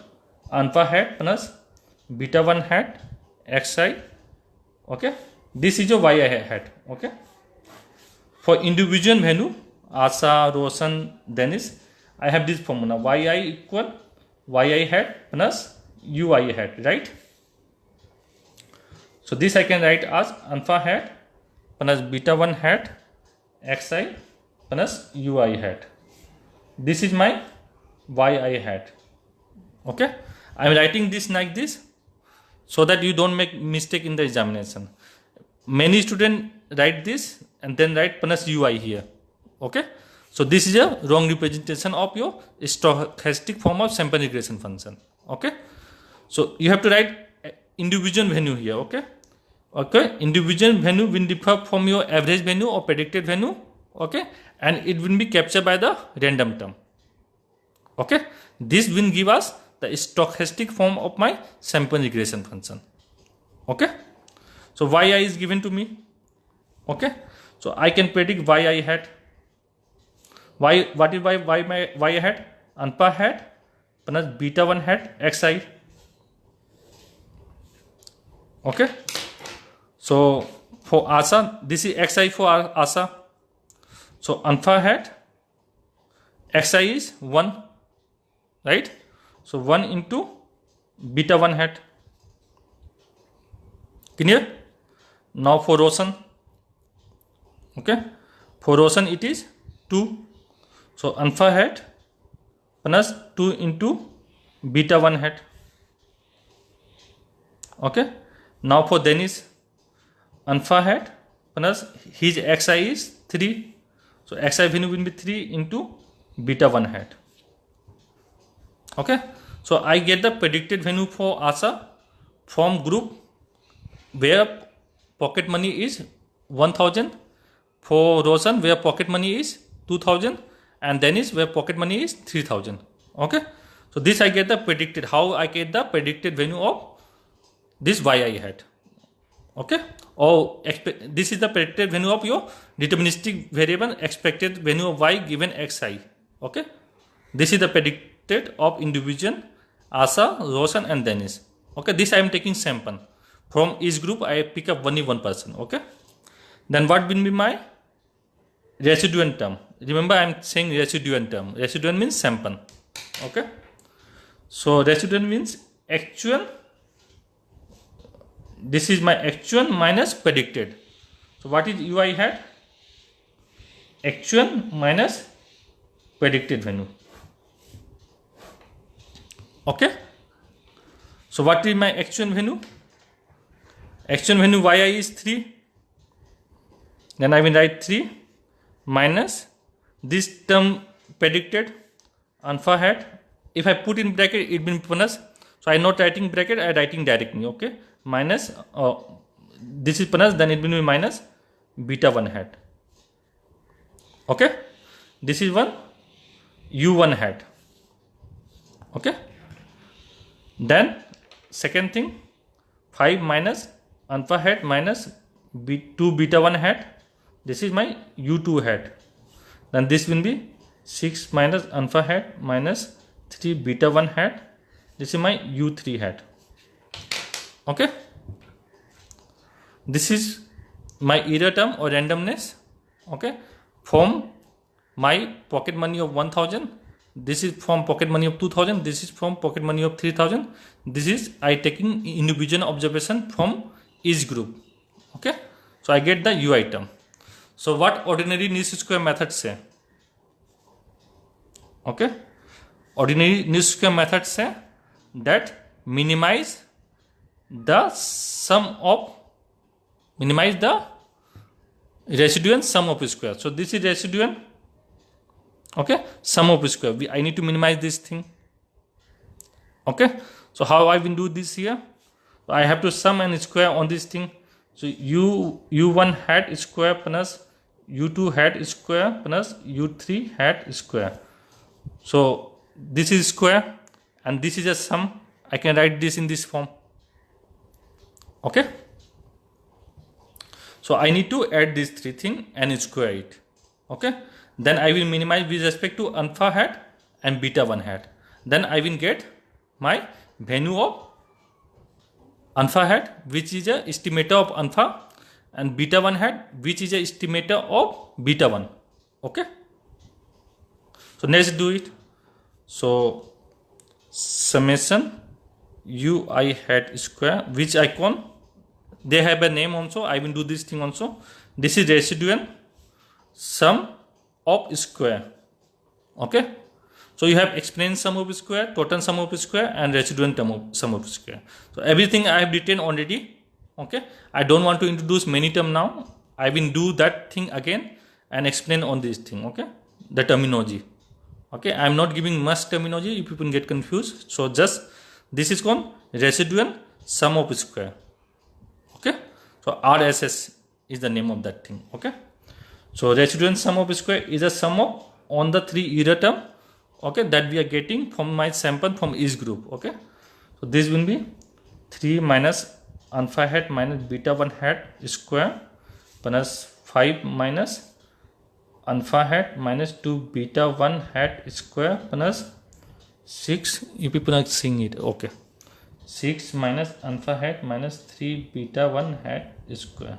alpha hat plus beta 1 hat xi, okay. This is your yi hat, okay. For individual value, Asa, Roshan, Dennis, I have this formula yi equal yi hat plus ui hat, right? So this I can write as alpha hat plus beta 1 hat xi plus ui hat. This is my yi hat, okay. I am writing this like this so that you don't make mistake in the examination. Many students write this and then write plus ui here, okay. So this is a wrong representation of your stochastic form of sample regression function, okay. So you have to write individual value here, okay. Okay, individual value will differ from your average value or predicted value, okay, and it will be captured by the random term, okay. This will give us the stochastic form of my sample regression function, okay. So yi is given to me, okay. So I can predict yi hat. What is my y hat? Alpha hat plus beta 1 hat xi, okay. So for Asa, this is xi for Asa. So alpha hat xi is 1, right? So 1 into beta 1 hat. Clear? Now for Roshan, okay. For Roshan it is 2. So alpha hat plus 2 into beta 1 hat, okay. Now for Dennis, alpha hat plus his xi is 3. So xi value will be 3 into beta 1 hat, okay. So I get the predicted value for Asa from group where pocket money is 1000, for Roshan where pocket money is 2000, and Dennis where pocket money is 3000, okay. So this I get the predicted, how I get the predicted value of this yi hat, okay. Or this is the predicted value of your deterministic variable expected value of y given xi, okay. This is the predicted of individual Asa, Roshan and Dennis, okay. This I am taking sample from each group. I pick up only one person, okay. Then what will be my residuant term? Remember I am saying residuant term. Residuant means sample, okay. So residuant means actual. This is my actual minus predicted. So what is ui hat? Actual minus predicted value, okay. So what is my actual value? Actual value yi is 3. Then I will write 3 minus this term predicted alpha hat. If I put in bracket, it will be plus. So I am not writing bracket, I am writing directly, okay. Minus this is plus, then it will be minus beta 1 hat, okay. This is one u1 hat, okay. Then second thing, 5 minus alpha hat minus 2 beta 1 hat. This is my u2 hat. Then this will be 6 minus alpha hat minus 3 beta 1 hat. This is my u3 hat, okay. This is my error term or randomness, okay, from my pocket money of 1000. This is from pocket money of 2000. This is from pocket money of 3000. This is I taking individual observation from each group, okay. So I get the ui term. So what ordinary least square method say, okay. Ordinary least square method say that minimize the residuant sum of square. So this is residuant, okay, sum of square. I need to minimize this thing, okay. So how I will do this here? I have to sum and square on this thing. So u1 hat square plus u2 hat square plus u3 hat square. So this is square and this is a sum. I can write this in this form, Okay. So I need to add these three things and square it. Okay. Then I will minimize with respect to alpha hat and beta 1 hat. Then I will get my value of alpha hat, which is a estimator of alpha, and beta 1 hat, which is a estimator of beta 1. Okay. So let's do it. So summation ui hat square, which icon, they have a name also. I will do this thing also. This is residual sum of square. Okay. So you have exponent sum of square, total sum of square, and residual sum of square. So everything I have written already. Okay. I don't want to introduce many term now. I will do that thing again and explain on this thing. Okay. The terminology. Okay. I am not giving much terminology if people get confused. So just this is called residual sum of square. Okay. So RSS is the name of that thing. Okay. So residual sum of square is a sum of on the three error term. Okay, that we are getting from my sample from each group. Okay, so this will be 3 minus alpha hat minus beta 1 hat square plus 5 minus alpha hat minus 2 beta 1 hat square plus 6. You people are seeing it. Okay, 6 minus alpha hat minus 3 beta 1 hat square.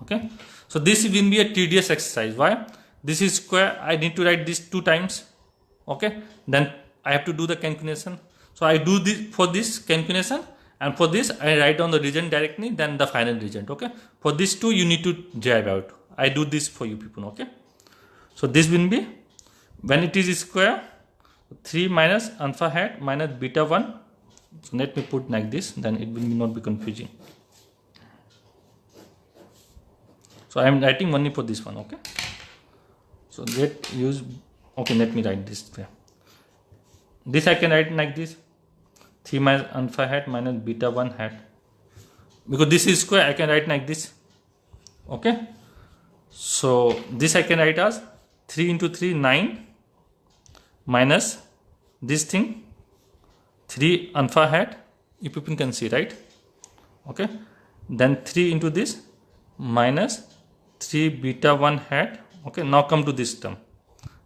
Okay, so this will be a tedious exercise. Why? This is square. I need to write this 2 times. Okay, then I have to do the calculation. So I do this for this calculation, and for this I write down the region directly, then the final region. Okay, for this 2 you need to derive out. I do this for you people. Okay, so this will be, when it is square, 3 minus alpha hat minus beta 1. So let me put like this, then it will not be confusing. So I am writing only for this one. Okay, so let use. Okay, let me write this way. This I can write like this, 3 minus alpha hat minus beta 1 hat. Because this is square, I can write like this. Okay, so this I can write as 3 into 3, 9, minus this thing, 3 alpha hat, if you can see, right? Okay, then 3 into this minus 3 beta 1 hat. Okay, now come to this term.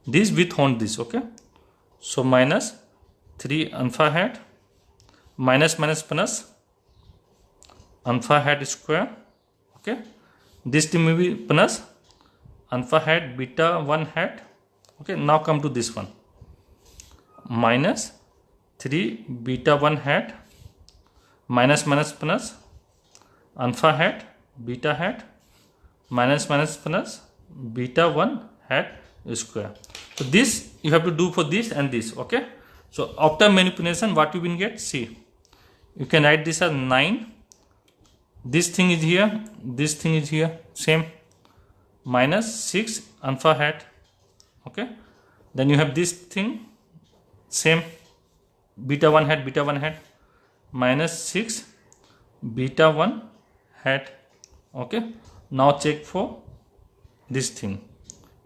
This with on this. Okay, so minus 3 alpha hat minus plus alpha hat square. Okay, this thing will be plus alpha hat beta 1 hat. Okay, now come to this one, minus 3 beta 1 hat minus plus alpha hat beta hat minus plus beta 1 hat square. So this you have to do for this and this. Okay, so after manipulation what you will get, see, you can write this as 9, this thing is here, this thing is here, same, minus 6 alpha hat. Okay, then you have this thing, same, beta 1 hat minus 6 beta 1 hat. Okay, now check for this thing,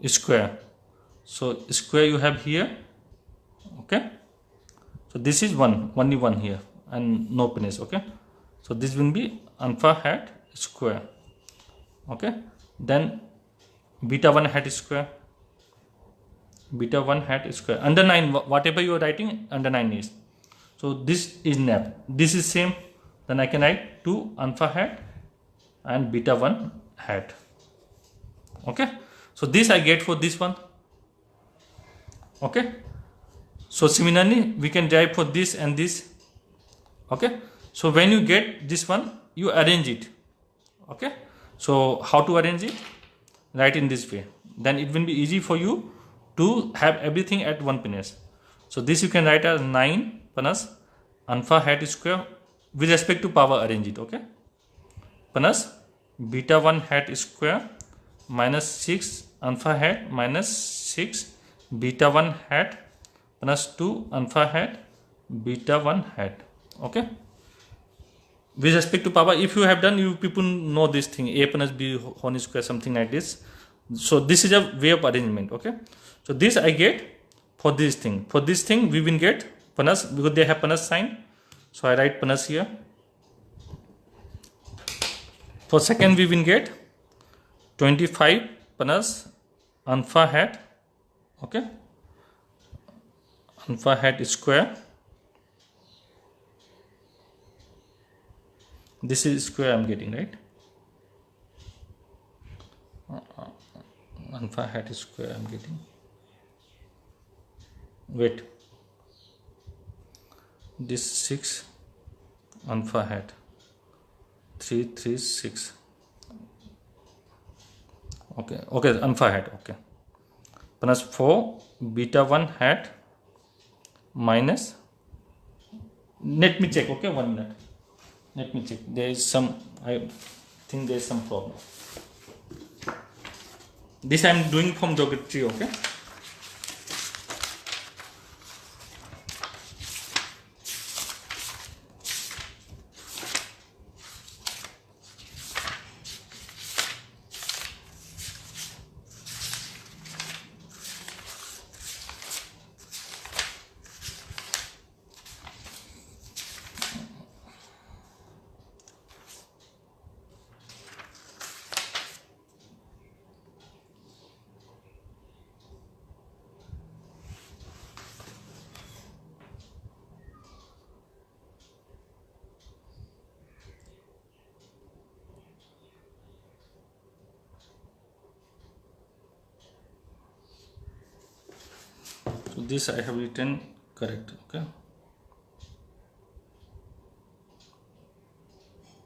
square. So square you have here. Okay, so this is only one here and no place. Okay, so this will be alpha hat square. Okay, then beta 1 hat square, under 9, whatever you are writing under 9 is. So this is nap, this is same, then I can write 2 alpha hat and beta 1 hat. Okay, so this I get for this one. Okay, so similarly we can derive for this and this. Okay, so when you get this one, you arrange it. Okay, so how to arrange it? Write in this way, then it will be easy for you to have everything at one place. So this you can write as 9 plus alpha hat square with respect to power, arrange it. Okay, plus beta 1 hat square minus 6 alpha hat minus 6 beta 1 hat plus 2 alpha hat beta 1 hat. Okay, with respect to power, if you have done, you people know this thing, a plus b whole square, something like this. So this is a way of arrangement. Okay, so this I get for this thing. For this thing we will get plus, because they have plus sign, so I write plus here. For second we will get 25 plus alpha hat, okay, alpha hat square. This is square I am getting, right? Alpha hat square I am getting. Wait, this 6 alpha hat 336, okay, alpha hat, okay, plus 4 beta 1 hat minus, let me check, okay, 1 minute, let me check, there is some, I think there is some problem. This I am doing from geometry, okay. So this I have written correct, okay.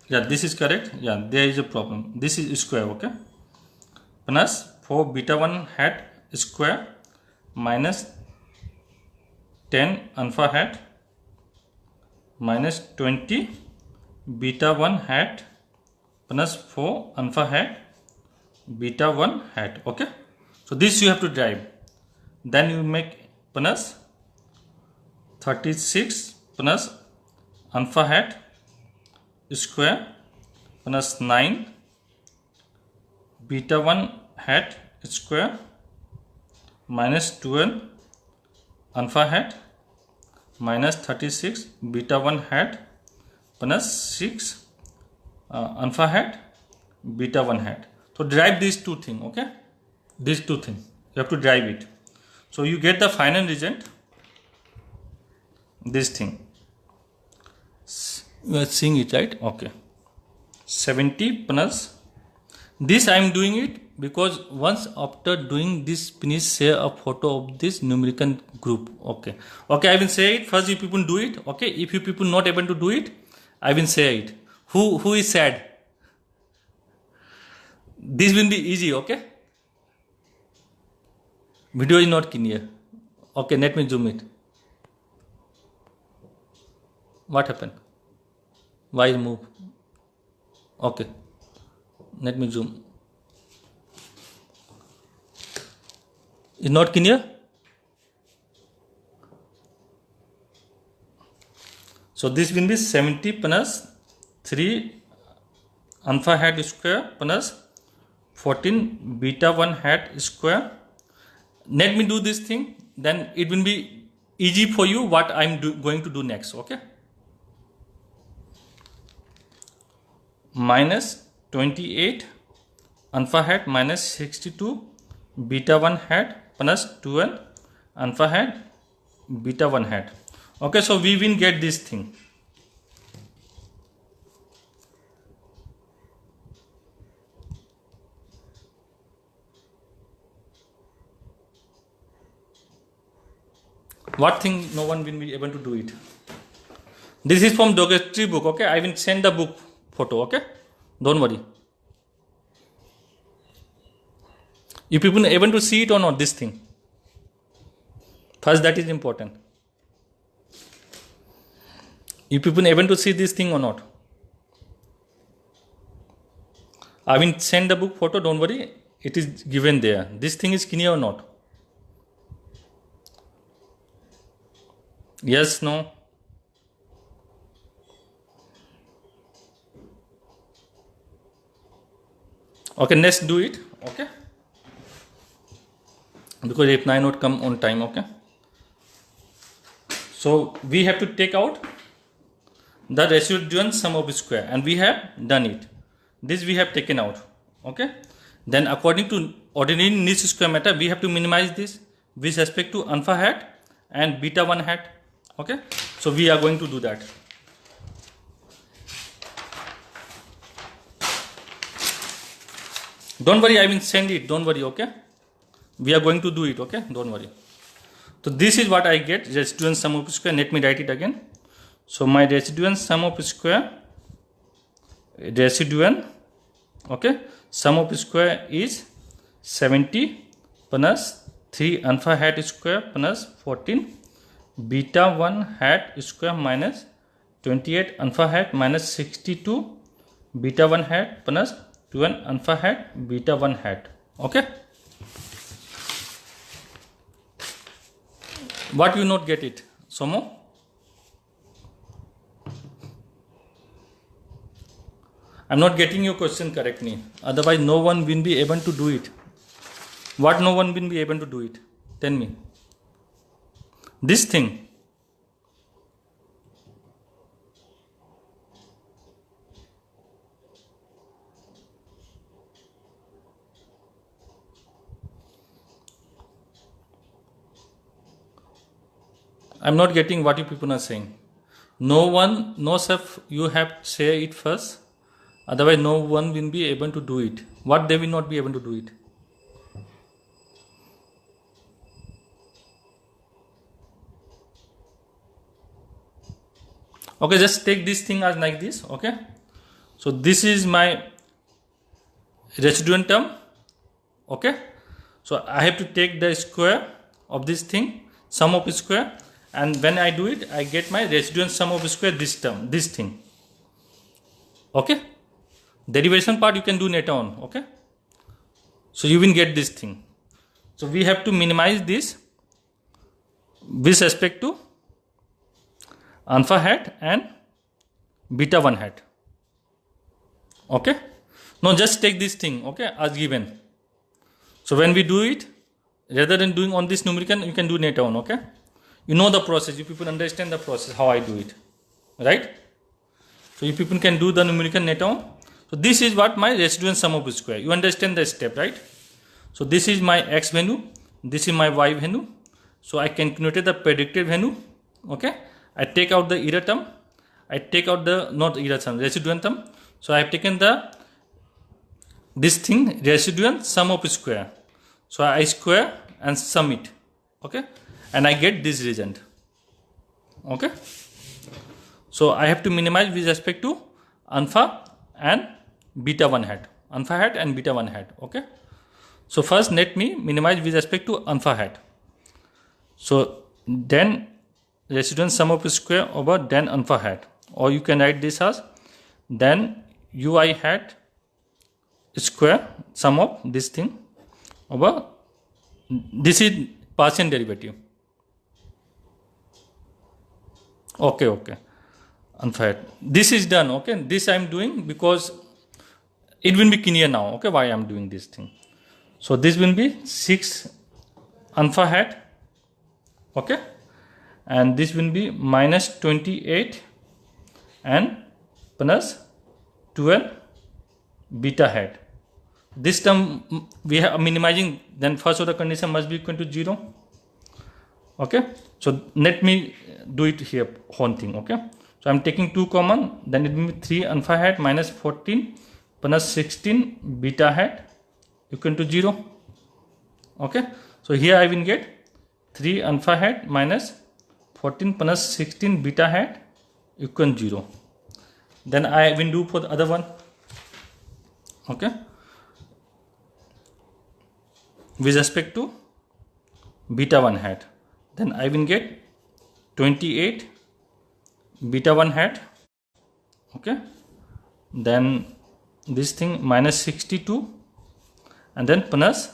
Yeah, this is correct. Yeah, there is a problem. This is square, okay. Plus 4 beta 1 hat square minus 10 alpha hat minus 20 beta 1 hat plus 4 alpha hat beta 1 hat, okay. So this you have to derive. Then you make plus 36 plus alpha hat square plus 9 beta 1 hat square minus 12 alpha hat minus 36 beta 1 hat plus 6 alpha hat beta 1 hat. So derive these two things, okay, these two things you have to derive it. So you get the final result, this thing, you are seeing it, right? Okay, 70 plus, this I am doing it because once after doing this, please share a photo of this numerical group, okay. I will say it first, you people do it, okay. If you people not able to do it, I will say it. Who is sad? This will be easy, okay. Video is not clear, okay. Let me zoom it. What happened? Why move? Okay, let me zoom. Is not clear? So this will be 70 plus 3 alpha hat square plus 14 beta 1 hat square. Let me do this thing, then it will be easy for you what I am going to do next, okay. Minus 28 alpha hat minus 62 beta 1 hat plus 12 alpha hat beta 1 hat, okay. So we will get this thing. What thing? No one will be able to do it. This is from geometry book, okay. I will send the book photo, okay. Don't worry. You people able to see it or not, this thing? First, that is important. You people able to see this thing or not? I will send the book photo, don't worry. It is given there. This thing is clear or not? Yes, no? Okay, let's do it, okay. Because if I not come on time, okay. So we have to take out the residual sum of square and we have done it. this we have taken out. Okay, then according to ordinary least square method, we have to minimize this with respect to alpha hat and beta 1 hat. Okay, so we are going to do that. Don't worry, I will send it, don't worry. Okay, we are going to do it. Okay, don't worry. So this is what I get, residual sum of square. Let me write it again. So my residual sum of square, okay, sum of square is 70 plus 3 alpha hat square plus 14 beta 1 hat square minus 28 alpha hat minus 62 beta 1 hat plus 12 alpha hat beta 1 hat. Okay, what you not get it, Somo? I'm not getting your question correctly, otherwise no one will be able to do it. What no one will be able to do it? Tell me. This thing. I'm not getting what you people are saying. No one, no sir, you have to say it first. Otherwise, no one will be able to do it. What they will not be able to do it? Okay, just take this thing as like this. Okay, so this is my residual term. Okay, so I have to take the square of this thing, sum of square, and when I do it, I get my residual sum of square, this term, this thing. Okay, derivation part you can do later on. Okay, so you will get this thing. So we have to minimize this with respect to alpha hat and beta 1 hat. Okay, now just take this thing, okay, as given. So when we do it, rather than doing on this numerical, you can do later on. Okay, you know the process, you people understand the process how I do it, right? So you people can do the numerical later on. So this is what my residual sum of square. You understand the step, right? So this is my x value, this is my y value. So I calculated the predicted value. Okay, I take out the error term, I take out the not error term, residual term. So I have taken the this thing, residual sum of square. So I square and sum it. Okay, and I get this result. Okay, so I have to minimize with respect to alpha and beta 1 hat, alpha hat and beta 1 hat. Okay, so first let me minimize with respect to alpha hat. So then residual sum of square over then alpha hat, or you can write this as then ui hat square sum of this thing over, this is partial derivative. Okay, alpha hat, this is done. Okay, this I am doing because it will be clear now. Okay, why I am doing this thing. So this will be 6 alpha hat. Okay, and this will be minus 28 and plus 12 beta hat. This term we are minimizing, then first order condition must be equal to 0. Okay, so let me do it here, whole thing. Okay, so I am taking 2 common, then it will be 3 alpha hat minus 14 plus 16 beta hat equal to 0. Okay, so here I will get 3 alpha hat minus 14 plus 16 beta hat equal 0. Then I will do for the other one. Okay, with respect to beta 1 hat, then I will get 28 beta 1 hat. Okay, then this thing minus 62 and then plus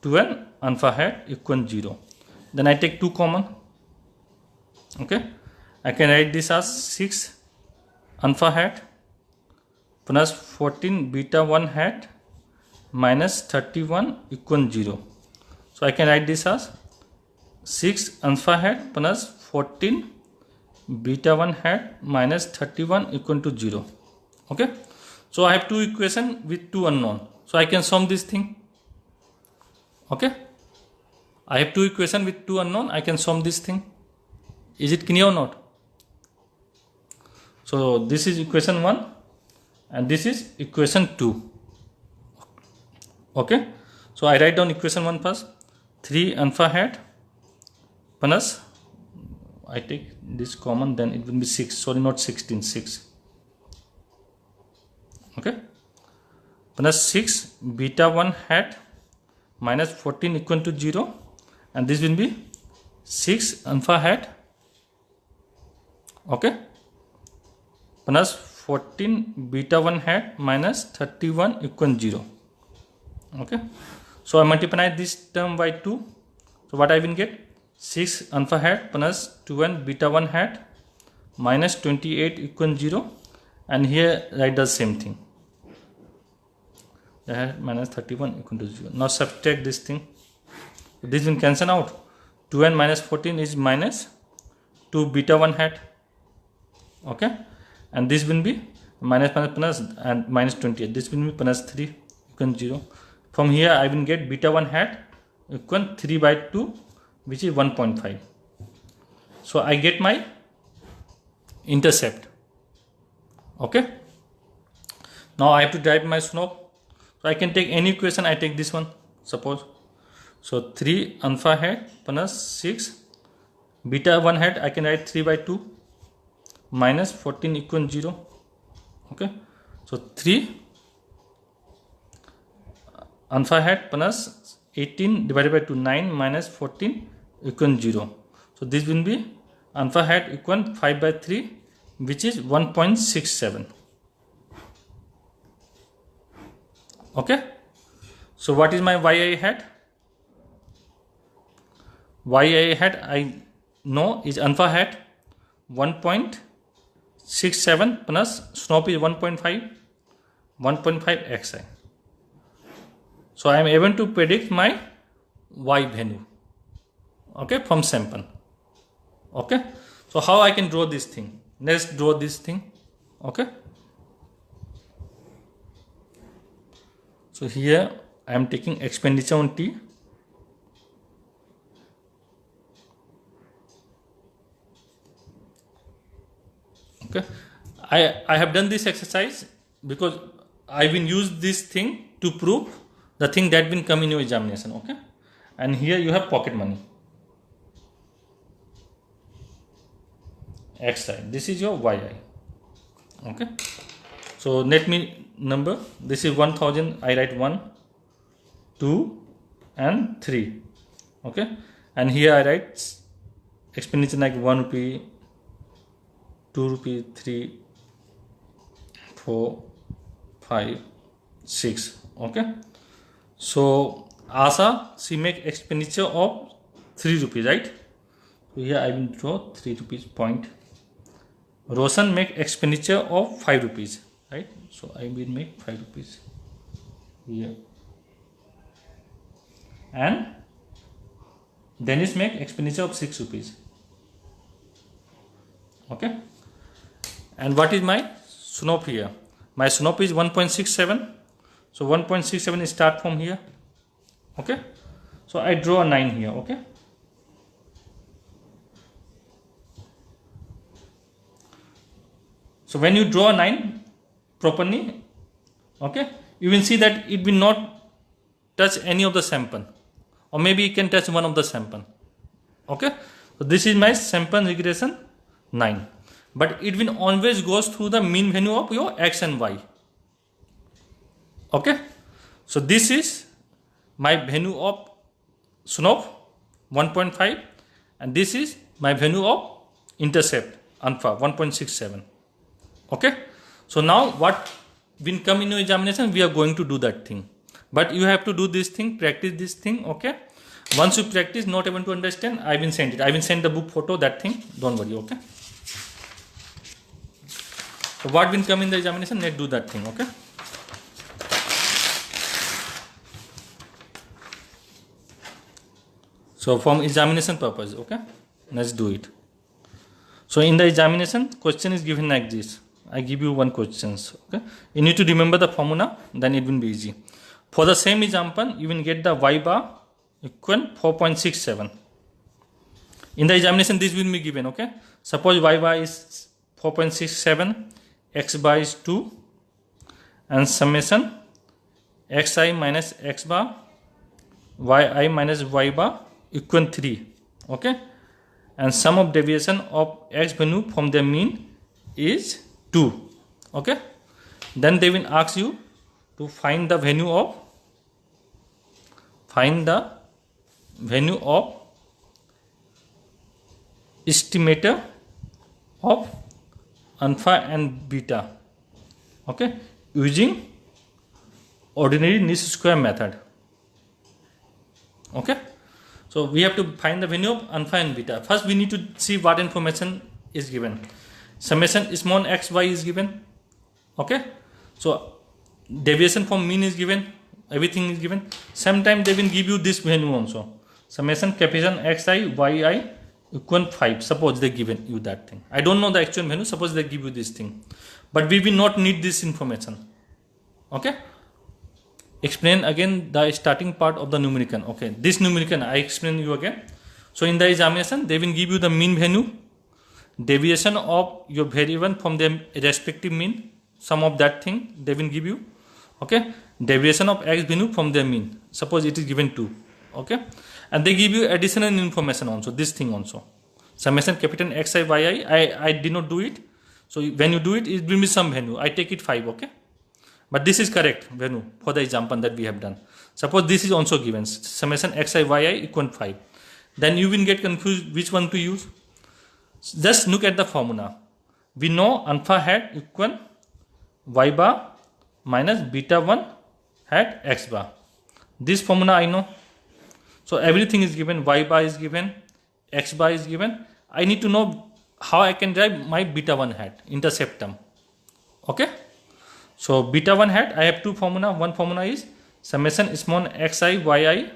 12 alpha hat equal 0. Then I take 2 common. Okay, I can write this as 6 alpha hat plus 14 beta 1 hat minus 31 equal 0. So I can write this as 6 alpha hat plus 14 beta 1 hat minus 31 equal to 0. Okay, So I have two equation with two unknown. So I can sum this thing. Okay. I have two equation with two unknown. I can sum this thing. Is it clear or not? So this is equation 1 and this is equation 2. Okay. So I write down equation 1 first. 3 alpha hat plus, I take this common, then it will be 6. Sorry, not 16, 6. Okay. Plus 6 beta 1 hat minus 14 equal to 0. And this will be 6 alpha hat. Okay. Plus 14 beta 1 hat minus 31 equal to 0. Okay. So I multiply this term by 2. So what I will get? 6 alpha hat plus 2n beta 1 hat minus 28 equal to 0. And here write the same thing. The hat minus 31 equal to 0. Now subtract this thing. This will cancel out. 2n minus 14 is minus 2 beta 1 hat. Okay. And this will be minus and minus 28. This will be plus 3 equal to 0. From here I will get beta 1 hat equal 3 by 2, which is 1.5. So I get my intercept. Okay. Now I have to derive my slope. So I can take any equation. I take this one, suppose. So 3 alpha hat plus 6 beta 1 hat, I can write 3 by 2 minus 14 equal to 0. Okay. So 3 alpha hat plus 18 divided by 2, 9 minus 14 equal to 0. So this will be alpha hat equal 5 by 3, which is 1.67. Okay. So what is my yi hat? Yi hat I know is alpha hat 1.67 plus slope is 1.5 xi. So I am able to predict my y value. Okay, from sample. Okay. So how I can draw this thing? Let's draw this thing. Okay. So here I am taking expenditure on T. Okay. I have done this exercise because I will use this thing to prove the thing that will come in your examination. Okay. And here you have pocket money. Xi. This is your yi. Okay. So let me number. This is 1000. I write 1, 2 and 3. Okay. And here I write expenditure like 1 rupee, 2 rupee, 3, 4, 5, 6. Okay. So Asa, she make expenditure of 3 rupees, right? So here I will draw 3 rupees point. Roshan make expenditure of 5 rupees, right? So I will make 5 rupees here. And Dennis make expenditure of 6 rupees. Okay. And what is my slope here? My slope is 1.67. So 1.67 start from here. Okay. So I draw a 9 here. Okay. So when you draw a 9 properly, okay, you will see that it will not touch any of the sample, or maybe it can touch one of the sample. Okay. So this is my sample regression 9, but it will always goes through the mean value of your x and y. Okay. So this is my value of slope 1.5 and this is my value of intercept alpha 1.67. Okay. So now what will come in your examination, we are going to do that thing, but you have to do this thing, practice this thing. Okay. Once you practice, not able to understand, I will send it. I will send the book photo, that thing, don't worry. Okay. So what will come in the examination, let's do that thing. Okay. So from examination purpose, okay, let's do it. So in the examination, question is given like this. I give you one questions. Okay, you need to remember the formula, then it will be easy. For the same example, you will get the y bar equal 4.67. In the examination, this will be given. Okay, suppose y bar is 4.67, x bar is 2, and summation xi minus x bar yi minus y bar equal 3. Okay, and sum of deviation of x value from the mean is 2. Okay, then they will ask you to find the value of estimator of alpha and beta. Okay, using ordinary least square method. Okay, so we have to find the value of alpha and beta. First we need to see what information is given. Summation small x y is given. Okay, so deviation from mean is given, everything is given. Sometimes they will give you this value also. Summation coefficient xi yi equal 5. Suppose they given you that thing. I don't know the actual value. Suppose they give you this thing, but we will not need this information. Okay, explain again the starting part of the numerical. Okay, this numerical I explain you again. So in the examination they will give you the mean value, deviation of your variable from the respective mean, sum of that thing they will give you. Okay, deviation of x value from their mean, suppose it is given 2. Okay, and they give you additional information also, this thing also, summation capital xi yi. I did not do it, so when you do it, it will be some value, I take it 5. Okay, but this is correct value for the example that we have done. Suppose this is also given, summation xi yi equal 5, then you will get confused which one to use. Just look at the formula. We know alpha hat equal y bar minus beta 1 hat x bar. This formula I know. So everything is given, y bar is given, x bar is given. I need to know how I can derive my beta 1 hat, intercept term. Okay, so beta 1 hat, I have two formula. One formula is summation small xi yi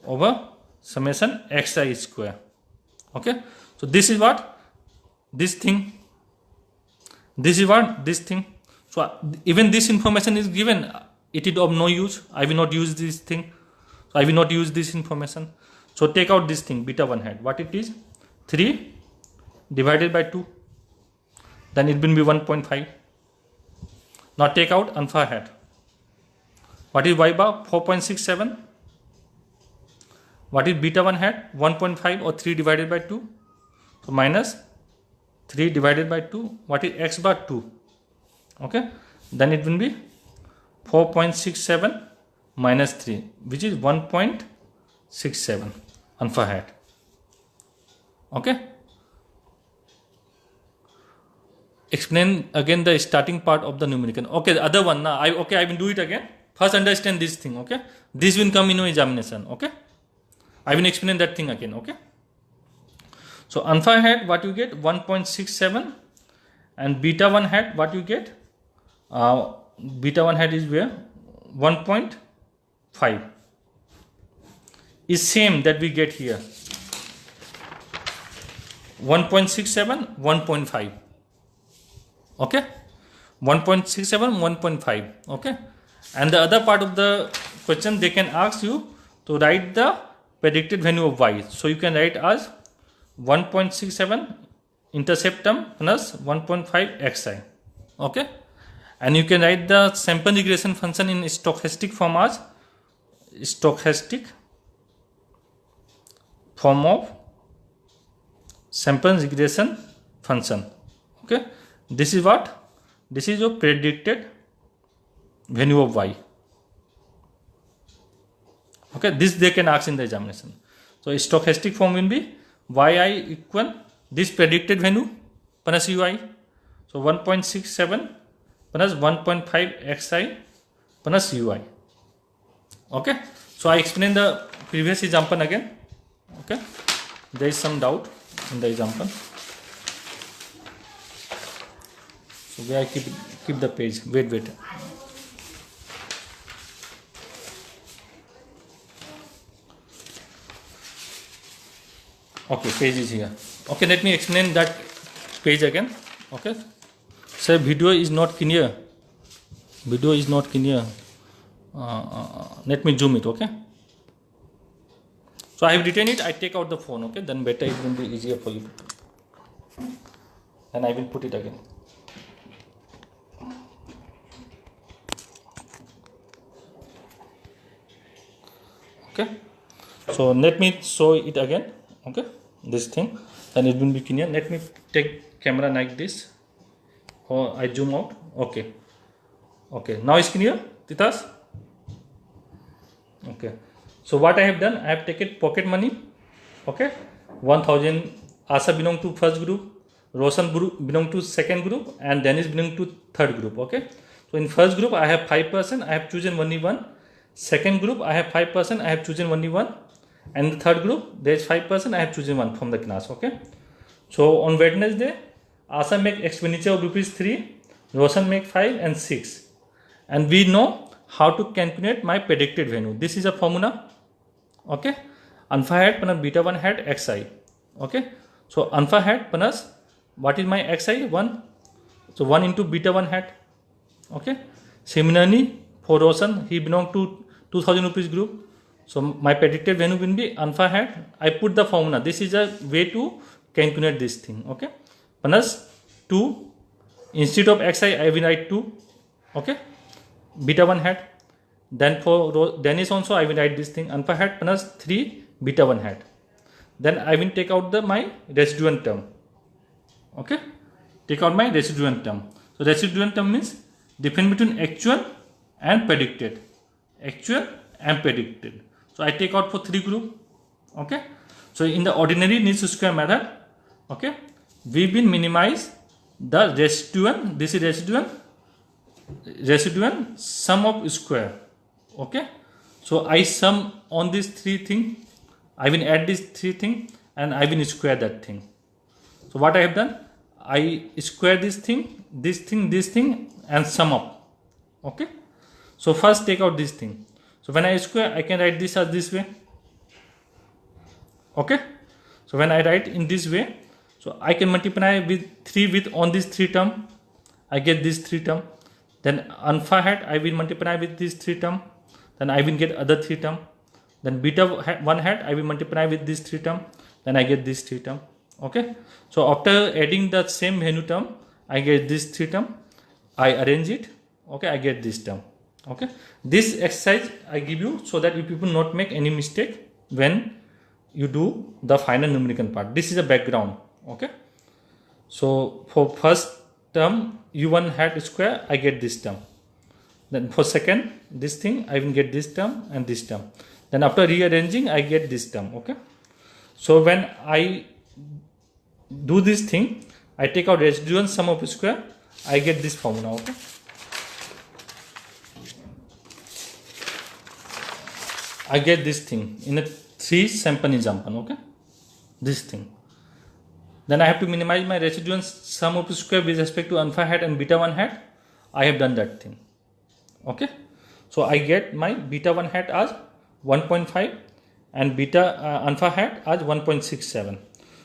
over summation xi square. Okay, so this is what this thing, this is what this thing. So even this information is given, it is of no use. I will not use this thing. So I will not use this information. So take out this thing, beta 1 hat. What it is? 3 divided by 2. Then it will be 1.5. Now take out alpha hat. What is y bar? 4.67. What is beta 1 hat? 1.5 or 3 divided by 2. So minus 3 divided by 2. What is x bar? 2. Okay, then it will be 4.67 minus 3, which is 1.67 alpha hat. Okay, explain again the starting part of the numerical. Okay, the other one now I will do it again. First understand this thing. Okay, this will come in your examination. Okay, I will explain that thing again. Okay, so alpha hat, what you get? 1.67, and beta 1 hat, what you get? Beta 1 hat is where? 1.5 is same that we get here. 1.67, 1.5. Okay, 1.67, 1.5. Okay, and the other part of the question, they can ask you to write the predicted value of y. So you can write as 1.67 intercept term plus 1.5 xi. Okay, and you can write the sample regression function in stochastic form as stochastic form of sample regression function. Okay, this is what? This is your predicted value of y. Okay, this they can ask in the examination. So stochastic form will be yi equal this predicted value plus ui. So 1.67 plus 1.5 xi plus ui. Okay, so I explained the previous example again. Okay, there is some doubt in the example. So where I keep the page. Wait. Okay, page is here. Okay, let me explain that page again. Okay, Sir, video is not clear. Video is not clear. Let me zoom it, okay? So I have written it, I take out the phone, okay? Then better it will be easier for you. And I will put it again. Okay? So let me show it again, okay? This thing, then it will be clear. Let me take camera like this. Oh, I zoom out, okay. Okay, now it's clear, Titas? Okay. So what I have done, I have taken pocket money, okay, 1000. Asa belong to first group, Roshan belong to second group, and Dennis belong to third group, okay. So in first group I have 5%, I have chosen only one. Second group I have 5%, I have chosen only one. And the third group there is 5%, I have chosen one from the class, okay. So on Wednesday, Asa make expenditure of rupees 3, Roshan make 5 and 6. And we know how to calculate my predicted value. This is a formula, okay. Alpha hat plus beta 1 hat xi, okay. So alpha hat plus what is my xi? 1. So 1 into beta 1 hat, okay. Similarly for Roshan, he belong to 2000 rupees group. So my predicted value will be alpha hat. I put the formula. This is a way to calculate this thing, okay. Plus 2, instead of xi I will write 2, okay. Beta 1 hat. Then for Dennis also I will write this thing, alpha hat plus 3 beta 1 hat. Then I will take out my residual term, okay. Take out my residual term. So residual term means difference between actual and predicted. Actual and predicted. So I take out for 3 group, okay. So in the ordinary least square method, okay, we will minimize the residual. This is residual sum of square, okay. So I sum on these 3 things. I will add these 3 things and I will square that thing. So what I have done, I square this thing, and sum up, okay. So first take out this thing. So when I square, I can write this as this way, okay. So when I write in this way, so I can multiply with 3 with on this 3 term, I get this 3 term. Then alpha hat I will multiply with this 3 term, then I will get other 3 term. Then beta 1 hat I will multiply with this 3 term, then I get this 3 term, okay. So after adding the same value term, I get this 3 term, I arrange it, okay, I get this term, okay. This exercise I give you so that you people not make any mistake when you do the final numerical part. This is a background, okay. So for first term u1 hat square, I get this term. Then for second, this thing I will get this term and this term. Then after rearranging, I get this term, okay. So when I do this thing, I take out residual sum of square, I get this formula, okay. I get this thing in a 3 sample example, okay. This thing. Then I have to minimize my residual sum of square with respect to alpha hat and beta 1 hat. I have done that thing, okay. So I get my beta 1 hat as 1.5 and beta alpha hat as 1.67.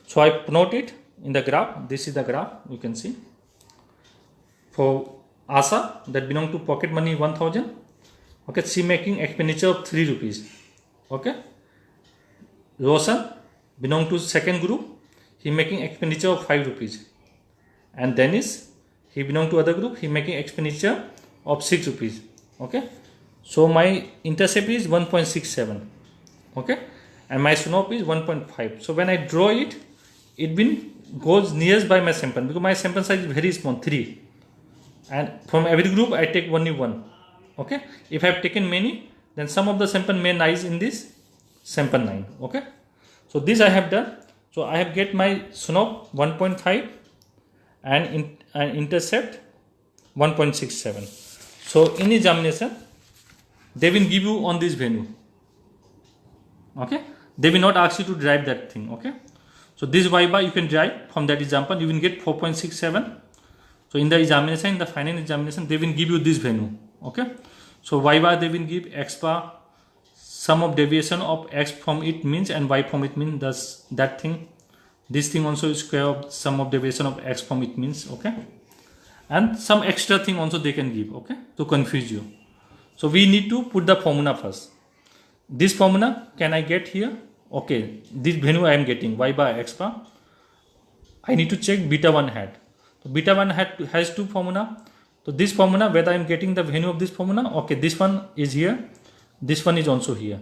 So I plot it in the graph. This is the graph, you can see. For Asa, that belong to pocket money 1000, okay, she making expenditure of 3 rupees, okay. Roshan belong to second group, he making expenditure of 5 rupees. And Dennis, he belong to other group, he making expenditure of 6 rupees, okay. So my intercept is 1.67, okay, and my slope is 1.5. So when I draw it, it will goes nearest by my sample, because my sample size is very small, 3, and from every group I take only 1, okay. If I have taken many, then some of the sample may lies in this sample 9, okay. So this I have done. So I have get my slope 1.5 and intercept 1.67. So in examination, they will give you on this value, okay. They will not ask you to derive that thing, okay. So this y bar you can derive from that example, you will get 4.67. So in the examination, in the final examination, they will give you this value, okay. So y bar they will give x bar, sum of deviation of x from it means and y from it means, thus that thing. This thing also is square of sum of deviation of x from it means, okay. and some extra thing also they can give, okay, to confuse you. So we need to put the formula first. This formula can I get here? Okay, this value I am getting y bar x bar. I need to check beta 1 hat. So beta 1 hat has two formula. So this formula, whether I am getting the value of this formula, okay, this one is here, this one is also here,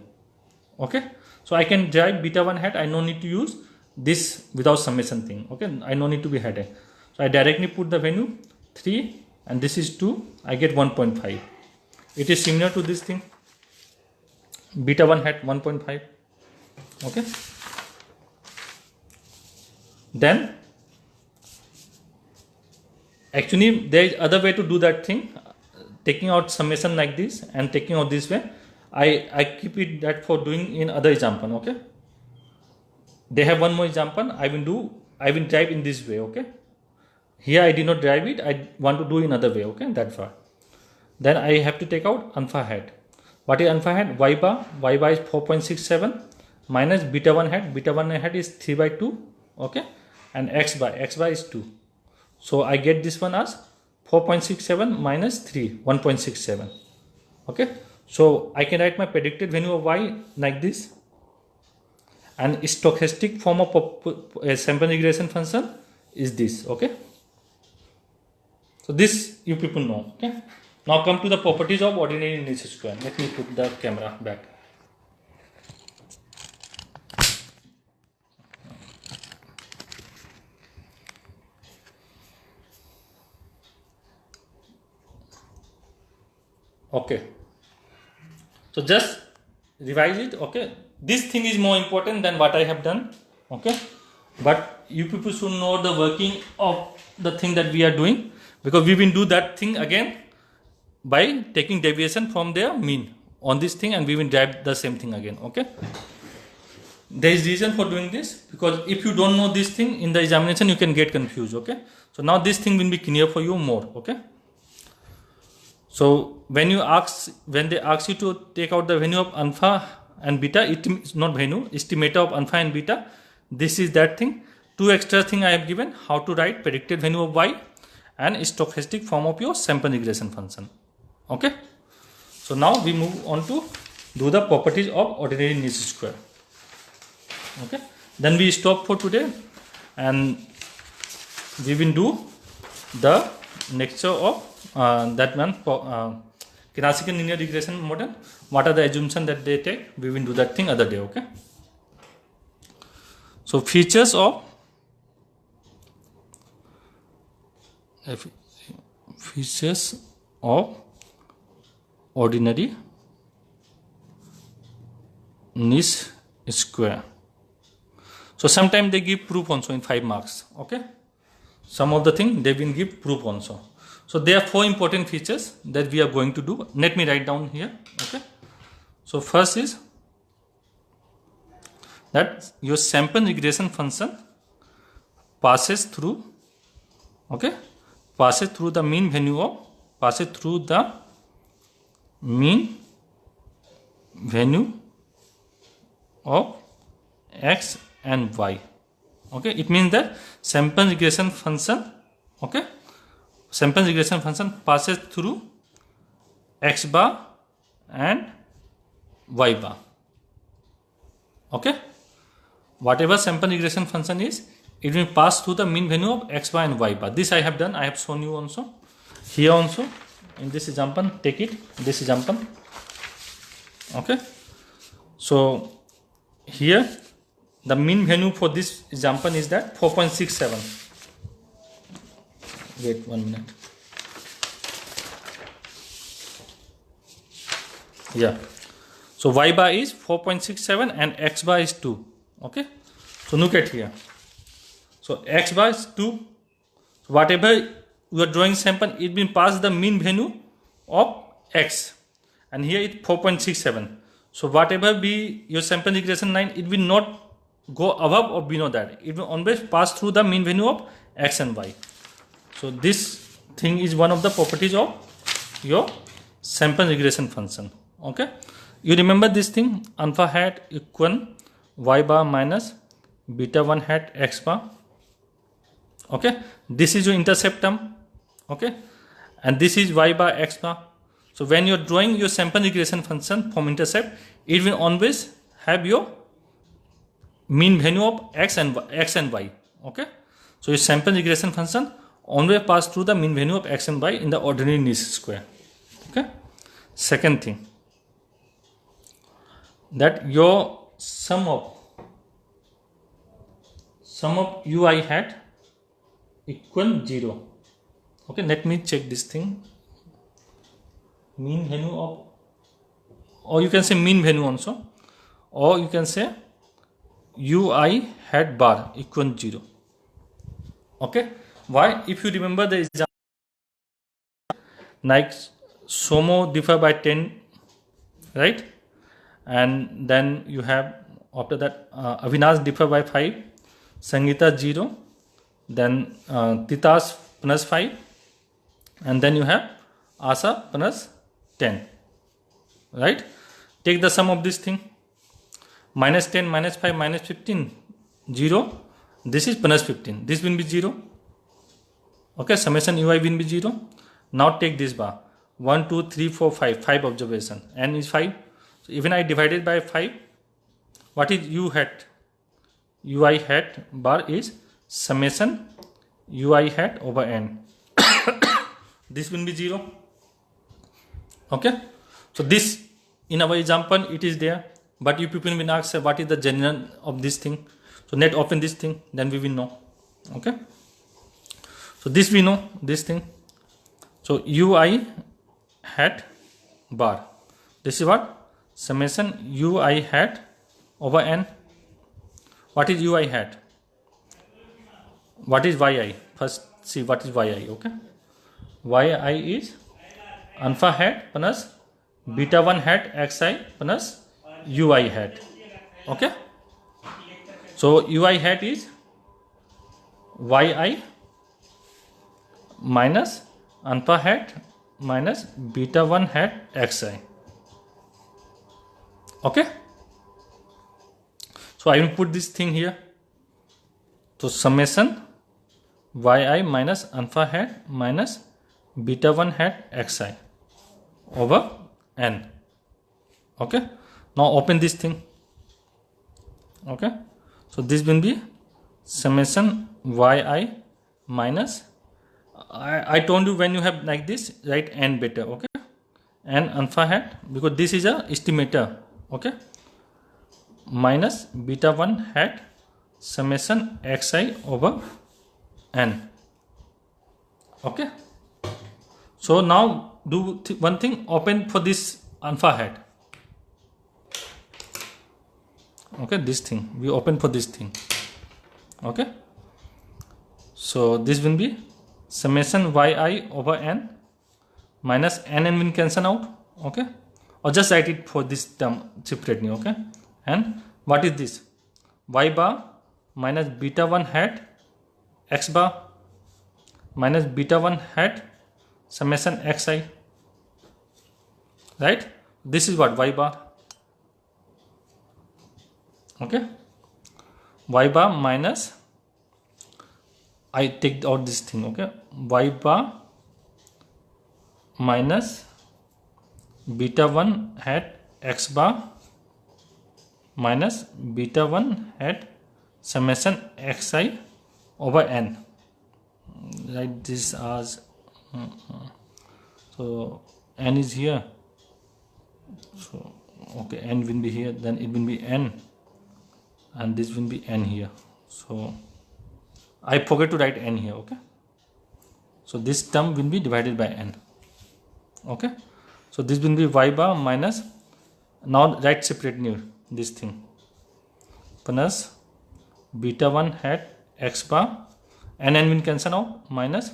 okay. So I can derive beta 1 hat. I no need to use this without summation thing, okay. I no need to be headache. So I directly put the value 3 and this is 2. I get 1.5. It is similar to this thing, beta 1 hat 1.5, okay. Then actually there is other way to do that thing, taking out summation like this and taking out this way. I keep it that for doing in other example, okay. They have one more example. I will drive in this way, okay. Here I did not drive it. I want to do in other way, okay. That's why. Then I have to take out alpha hat. What is alpha hat? Y bar is 4.67 minus beta 1 hat. Beta 1 hat is 3 by 2, okay. And x bar is 2. So I get this one as 4.67 minus 3, 1.67, okay. So I can write my predicted value of y like this, and stochastic form of sample regression function is this, okay. So this you people know, okay. Now come to the properties of ordinary least square. Let me put the camera back. Okay. So just revise it, okay. This thing is more important than what I have done, okay. But you people should know the working of the thing that we are doing, because we will do that thing again by taking deviation from their mean on this thing, and we will derive the same thing again, okay. There is reason for doing this, because if you don't know this thing in the examination you can get confused, okay. So now this thing will be clear for you more, okay. So when they ask you to take out the value of alpha and beta, it is not value, estimator of alpha and beta. This is that thing. Two extra thing I have given: how to write predicted value of y and stochastic form of your sample regression function. Okay. So now we move on to do the properties of ordinary least square. Okay. Then we stop for today, and we will do the lecture of that one classical linear regression model. What are the assumptions that they take? We will do that thing other day, okay. So features of ordinary least square. So sometimes they give proof also in 5 marks, okay. Some of the thing they will give proof also. So there are 4 important features that we are going to do. Let me write down here, okay. So first is that your sample regression function passes through the mean value of x and y, okay. It means that sample regression function, okay, sample regression function passes through x bar and y bar, okay. Whatever sample regression function is, it will pass through the mean value of x bar and y bar. This I have done. I have shown you also here also in this example. Take it, this example, okay. So here the mean value for this example is that 4.67. Wait 1 minute. Yeah. So y bar is 4.67 and x bar is 2. Okay. So look at here. So x bar is 2. So whatever you are drawing sample, it will pass the mean value of x, and here it's 4.67. So whatever be your sample regression line, it will not go above or below that. It will always pass through the mean value of x and y. So this thing is one of the properties of your sample regression function. Okay. You remember this thing, alpha hat equal y bar minus beta 1 hat x bar. Okay. This is your intercept term. Okay, and this is y bar x bar. So when you're drawing your sample regression function from intercept, it will always have your mean value of x and y. Okay, so your sample regression function always pass through the mean value of x and y in the ordinary least square. Okay, second thing, that your sum of ui hat equal 0. Okay, let me check this thing. Mean value of, or you can say mean value also, or you can say ui hat bar equal 0. Okay, why? If you remember the example, like Somo differ by 10, right? And then you have after that Avinash differ by 5, Sangeeta 0, then Titas plus 5, and then you have Asa plus 10, right? Take the sum of this thing. Minus 10, minus 5, minus 15, 0. This is plus 15. This will be 0. Okay, summation ui will be 0. Now take this bar. 1, 2, 3, 4, 5. 5 observation. N is 5. So even I divided by 5. What is u hat? Ui hat bar is summation ui hat over n. This will be 0. Okay. So this, in our example, it is there. But you people will ask, what is the general of this thing? So let open this thing, then we will know. Okay. So this we know, this thing. So ui hat bar. This is what? Summation ui hat over n. What is ui hat? What is yi? First see what is yi. Okay. Yi is alpha hat plus beta 1 hat xi plus ui hat. Okay. So ui hat is yi minus alpha hat minus beta 1 hat xi. Okay. So I will put this thing here. So summation yi minus alpha hat minus beta 1 hat xi over n. Okay. Now open this thing. Okay. So this will be summation yi minus, I told you when you have like this, write n beta. Okay. N alpha hat, because this is a estimator. Okay. Minus beta 1 hat summation xi over n. Okay. So now do one thing, open for this alpha hat. Okay, this thing we open for this thing. Okay, so this will be summation yi over n minus n will cancel out. Okay, or just write it for this term separately. Okay, and what is this? Y bar minus beta 1 hat x bar minus beta 1 hat summation xi. Right, this is what? Y bar. Okay, y bar minus, I take out this thing. Okay, y bar minus beta 1 hat x bar minus beta 1 hat summation xi over n. Write this as so n is here. So okay, n will be here, then it will be n, and this will be n here. So I forget to write n here. Okay, so this term will be divided by n. Okay, so this will be y bar minus, now write separately this thing, plus beta 1 hat x bar, n will cancel out, minus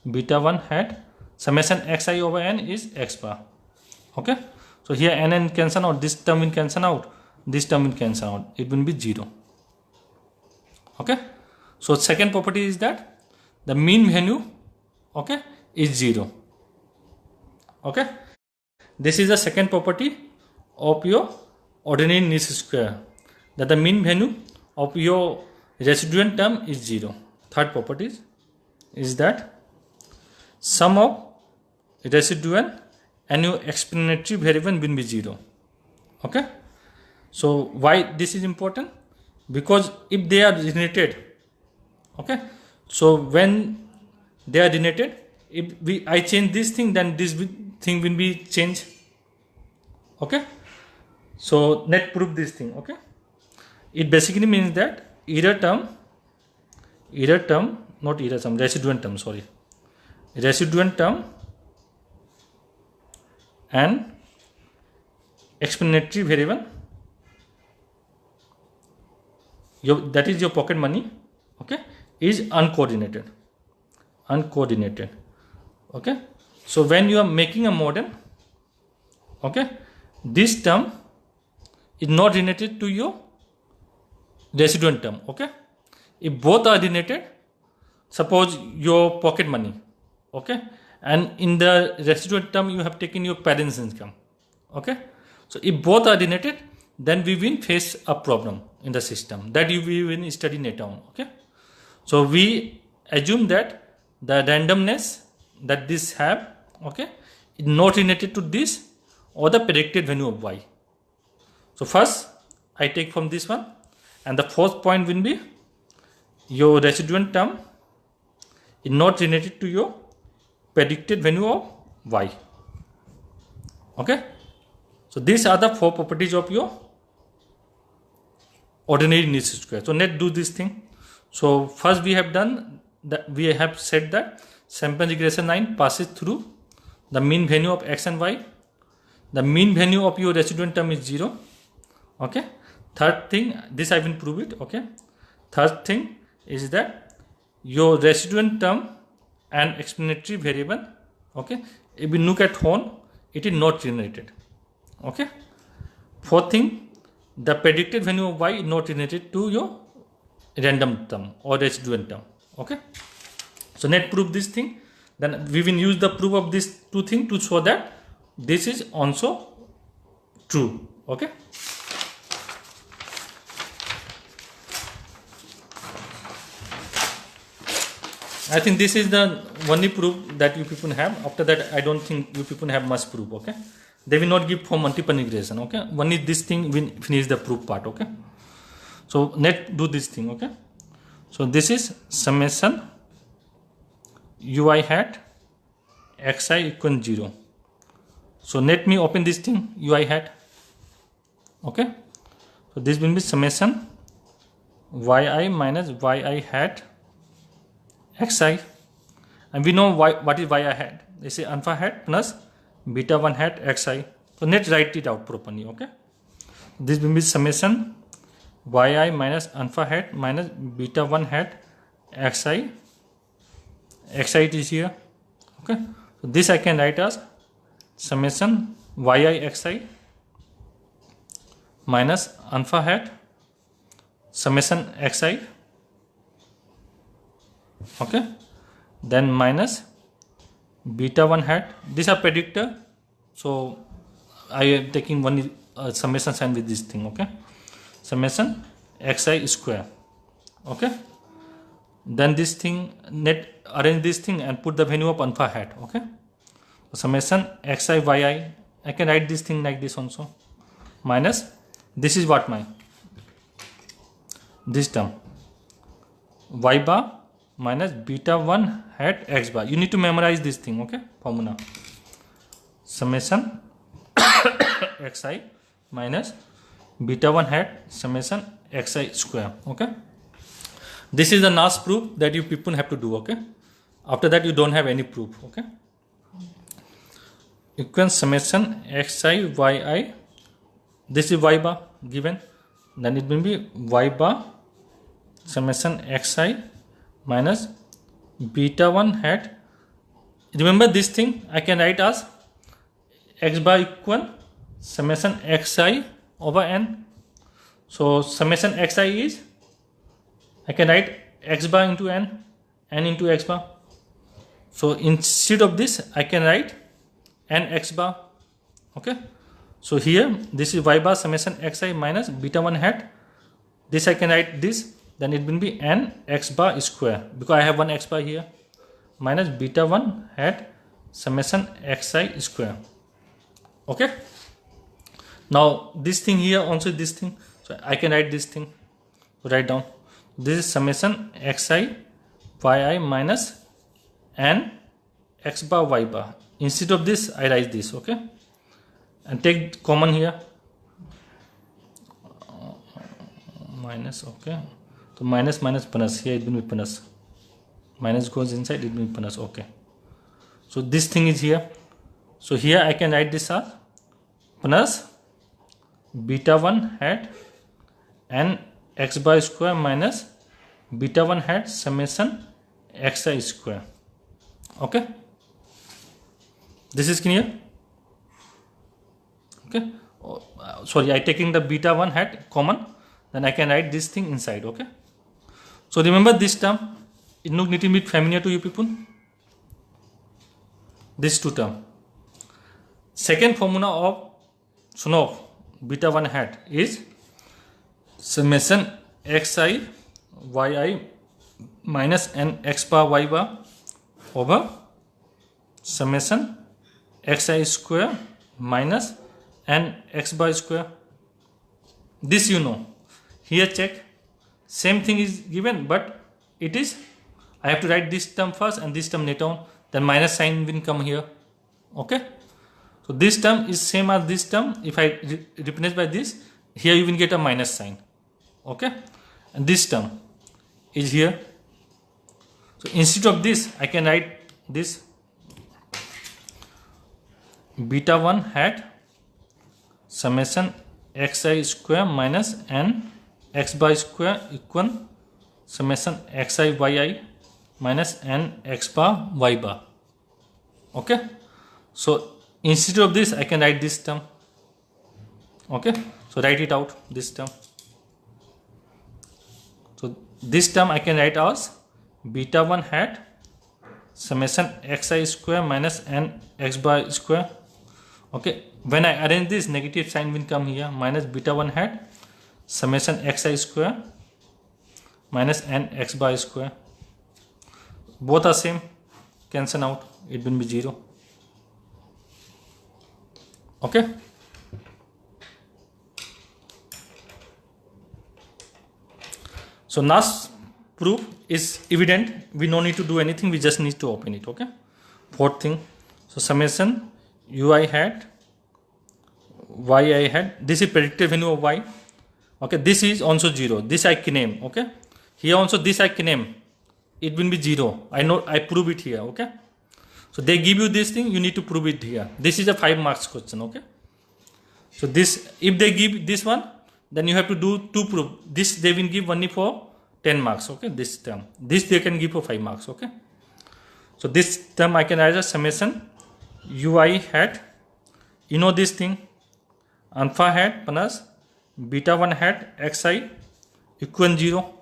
beta 1 hat summation xi over n is x bar. Okay, so here n cancel out, this term will cancel out, this term will cancel out, it will be 0. Okay, so second property is that the mean value, okay, is 0. Okay, this is the second property of your ordinary least square, that the mean value of your residual term is 0. Third property is that sum of residual and your explanatory variable will be 0. Okay. So why this is important? Because if they are related, okay, so when they are related, if I change this thing, then this thing will be changed. Okay. So let's prove this thing. Okay. It basically means that residual term and explanatory variable, that is your pocket money, okay, is uncoordinated. Okay. So when you are making a model, okay, this term is not related to your residual term. Okay. If both are related, suppose your pocket money, okay, and in the residual term you have taken your parents' income, okay. So if both are related, then we will face a problem in the system that we will study later on. Okay. So we assume that the randomness that this have, okay, is not related to this or the predicted value of y. So first I take from this one, and the fourth point will be your residual term is not related to your predicted value of y. Okay. So these are the 4 properties of your ordinary least square. So let's do this thing. So first we have done that, we have said that sample regression line passes through the mean value of x and y. The mean value of your residual term is 0. Okay. Third thing, this I will prove it. Okay. Third thing is that your residual term and explanatory variable, okay, if we look at horn, it is not related. Okay. Fourth thing, the predicted value of y is not related to your random term or residual term. Okay. So let's prove this thing. Then we will use the proof of these 2 things to show that this is also true. Okay. I think this is the only proof that you people have. After that, I don't think you people have much proof. Okay. They will not give for multiple regression. Okay. Only this thing will finish the proof part. Okay. So let's do this thing. Okay. So this is summation ui hat xi equal 0. So let me open this thing ui hat. Okay. So this will be summation yi minus yi hat xi, and we know what is yi hat. This is alpha hat plus beta 1 hat xi. So let's write it out properly. Okay. This will be summation yi minus alpha hat minus beta 1 hat xi. Xi it is here. Okay. So this I can write as summation yi xi minus alpha hat summation xi. Okay. Then minus beta 1 hat. These are predictor. So I am taking one summation sign with this thing. Okay. Summation xi square. Okay. Then this thing, net arrange this thing and put the value of alpha hat. Okay. So summation xi yi. I can write this thing like this also. Minus this is what my this term y bar minus beta 1 hat x bar. You need to memorize this thing. Okay. Formula summation xi minus beta 1 hat summation xi square. Okay. This is the last proof that you people have to do. Okay. After that you don't have any proof. Okay. Equal summation xi yi. This is y bar given. Then it will be y bar summation xi minus beta 1 hat. Remember this thing I can write as x bar equal summation xi over n. So summation xi is, I can write x bar into n into x bar. So instead of this I can write n x bar. Okay. So here this is y bar summation xi minus beta 1 hat. This I can write this, then it will be n x bar square because I have one x bar here minus beta 1 hat summation xi square. Okay. Now this thing here also this thing. So I can write this thing. Write down. This is summation xi yi minus n x bar y bar. Instead of this, I write this. Okay. And take common here. Minus. Okay. So minus minus plus. Here it will be plus. Minus goes inside. It will be plus. Okay. So this thing is here. So here I can write this as plus beta 1 hat n x bar square minus beta 1 hat summation xi square. Okay. This is clear. Okay. Sorry, I taking the beta 1 hat common, then I can write this thing inside. Okay. So remember this term. It look little bit familiar to you people. This two term. Second formula of Shanov beta 1 hat is summation xi yi minus n x bar y bar over summation xi square minus n x bar square. This you know. Here check. Same thing is given, but it is I have to write this term first and this term later on. Then minus sign will come here. Okay. So this term is same as this term. If I replace by this, here you will get a minus sign. Okay. And this term is here. So instead of this, I can write this beta 1 hat summation xi square minus n x bar square equal summation xi yi minus n x bar y bar. Okay. So instead of this, I can write this term. Okay. So write it out, this term. So this term I can write as beta 1 hat summation xi square minus n x bar square. Okay. When I arrange this, negative sign will come here, minus beta 1 hat summation xi square minus n x bar square. Both are same. Cancel out. It will be 0. Okay. So last proof is evident. We no need to do anything. We just need to open it. Okay. Fourth thing. So summation ui hat yi hat. This is predicted value of y. Okay. This is also 0. This I can name. Okay. Here also this I can name. It will be 0. I know. I prove it here. Okay. So they give you this thing. You need to prove it here. This is a 5 marks question. Okay. So this, if they give this one, then you have to do 2 proof. This they will give only for 10 marks. Okay. This term. This they can give for 5 marks. Okay. So this term I can write as summation ui hat. You know this thing. Alpha hat plus beta 1 hat xi equal 0.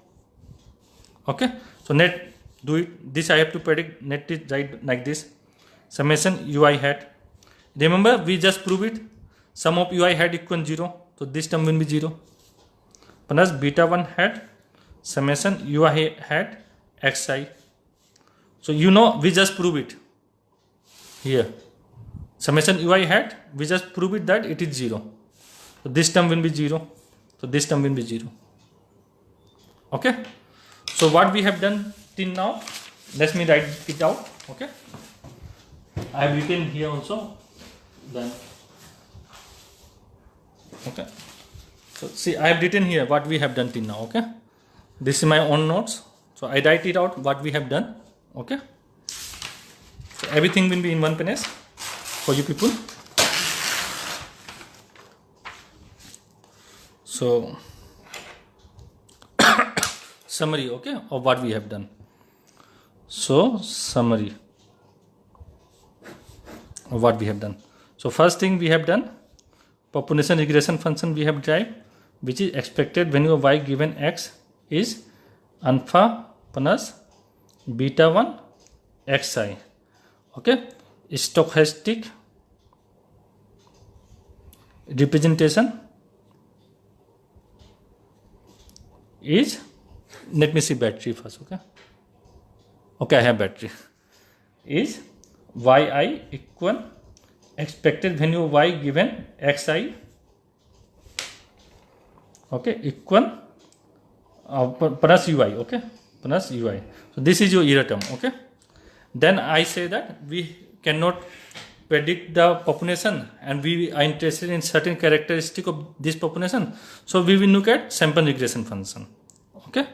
Okay. So net do it. This I have to predict. Net it right like this. Summation ui hat. Remember we just prove it. Sum of ui hat equal 0. So this term will be 0. Plus beta 1 hat summation ui hat xi. So you know we just prove it. Here. Summation ui hat. We just prove it that it is 0. So this term will be 0. So this term will be 0. Okay. So what we have done till now. Let me write it out. Okay. I have written here also. Then. Okay. So see, I have written here what we have done till now. Okay. This is my own notes. So I write it out what we have done. Okay. So everything will be in one place for you people. So summary, okay, of what we have done. So summary of what we have done. So first thing we have done, population regression function we have derived, which is expected value of y given x is alpha plus beta 1 xi. Okay. Stochastic representation is, let me see battery first. Okay. Okay, I have battery. is yi equal expected value of y given xi, okay, equal plus ui, okay, plus ui. So this is your error term, okay. Then I say that we cannot predict the population and we are interested in certain characteristic of this population, so we will look at sample regression function, okay.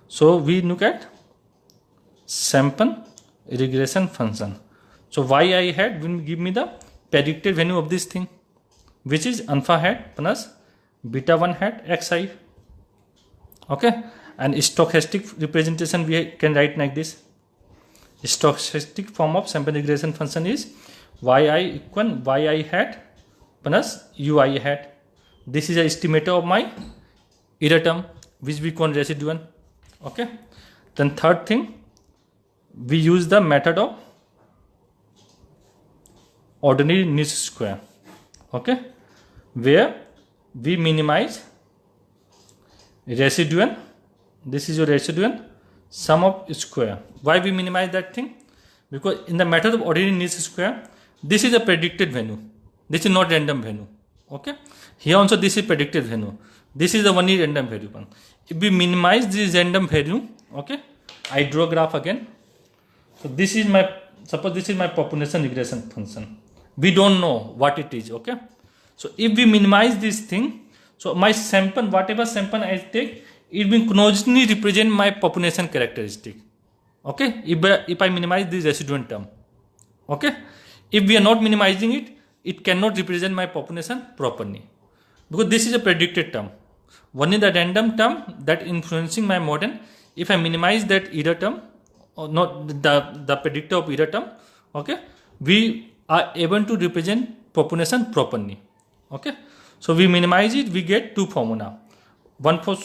So we look at sample regression function. So yi hat will give me the predicted value of this thing, which is alpha hat plus beta 1 hat xi, okay. And stochastic representation we can write like this. Stochastic form of sample regression function is yi equal yi hat plus ui hat. This is a estimator of my error term, which we call residual, okay. Then third thing, we use the method of ordinary least square, okay, where we minimize residual. This is your residual sum of square. Why we minimize that thing? Because in the method of ordinary least square, this is a predicted value. This is not random value, okay. Here also this is predicted value. This is the only random variable. If we minimize this random value, okay, I draw graph again. So this is my, suppose this is my population regression function. We don't know what it is, okay. So if we minimize this thing, so my sample, whatever sample I take, it will closely represent my population characteristic, okay, if I minimize this residual term, okay. If we are not minimizing it, it cannot represent my population properly, because this is a predicted term. Only the random term that influencing my model, if I minimize that error term, or not the predictor of error term, okay, we are able to represent population properly, okay. So we minimize it, we get two formula. One for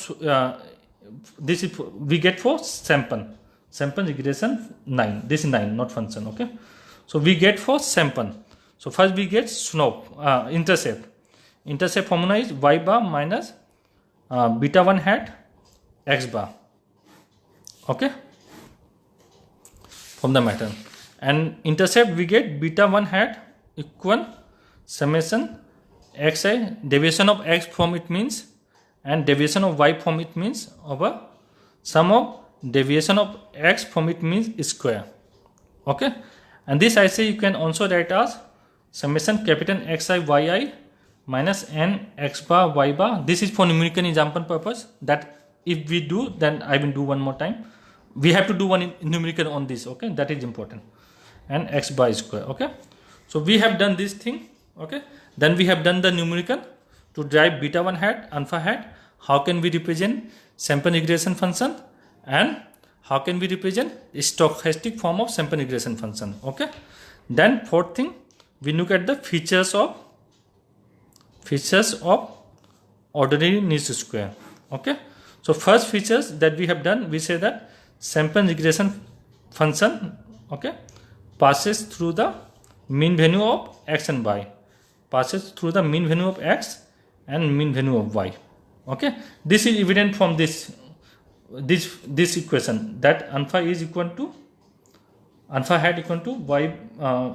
this is we get for sample regression 9. This is 9, not function, okay. So we get for sample. So first we get slope, intercept. Intercept formula is y bar minus beta 1 hat x bar, okay, from the method. And intercept we get beta 1 hat equal summation xi, deviation of x from it means, and deviation of y from it means, over sum of deviation of x from it means square, okay. And this I say you can also write as summation capital xi yi minus n x bar y bar. This is for numerical example purpose, that if we do, then I will do one more time. We have to do one numerical on this, okay, that is important. And x bar square, okay. So we have done this thing, okay. Then we have done the numerical to derive beta 1 hat, alpha hat. How can we represent sample regression function, and how can we represent stochastic form of sample regression function, okay. Then fourth thing, we look at the features of ordinary least square, okay. So first features that we have done, we say that sample regression function, okay, passes through the mean value of x and y, passes through the mean value of x and mean value of y, okay. This is evident from this equation, that alpha is equal to alpha hat equal to y,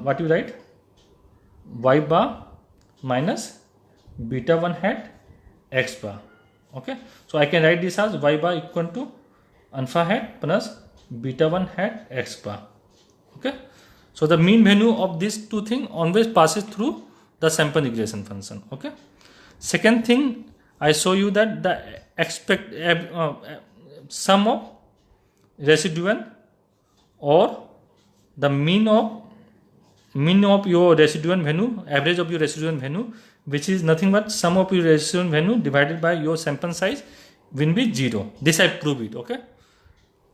what you write, y bar minus beta 1 hat x bar, okay. So I can write this as y bar equal to alpha hat plus beta 1 hat x bar, okay. So the mean value of these two things always passes through the sample regression function, okay. Second thing, I show you that the sum of residual or the mean of your residual value, average of your residual value, which is nothing but sum of your residual value divided by your sample size, will be 0. This I prove it, okay.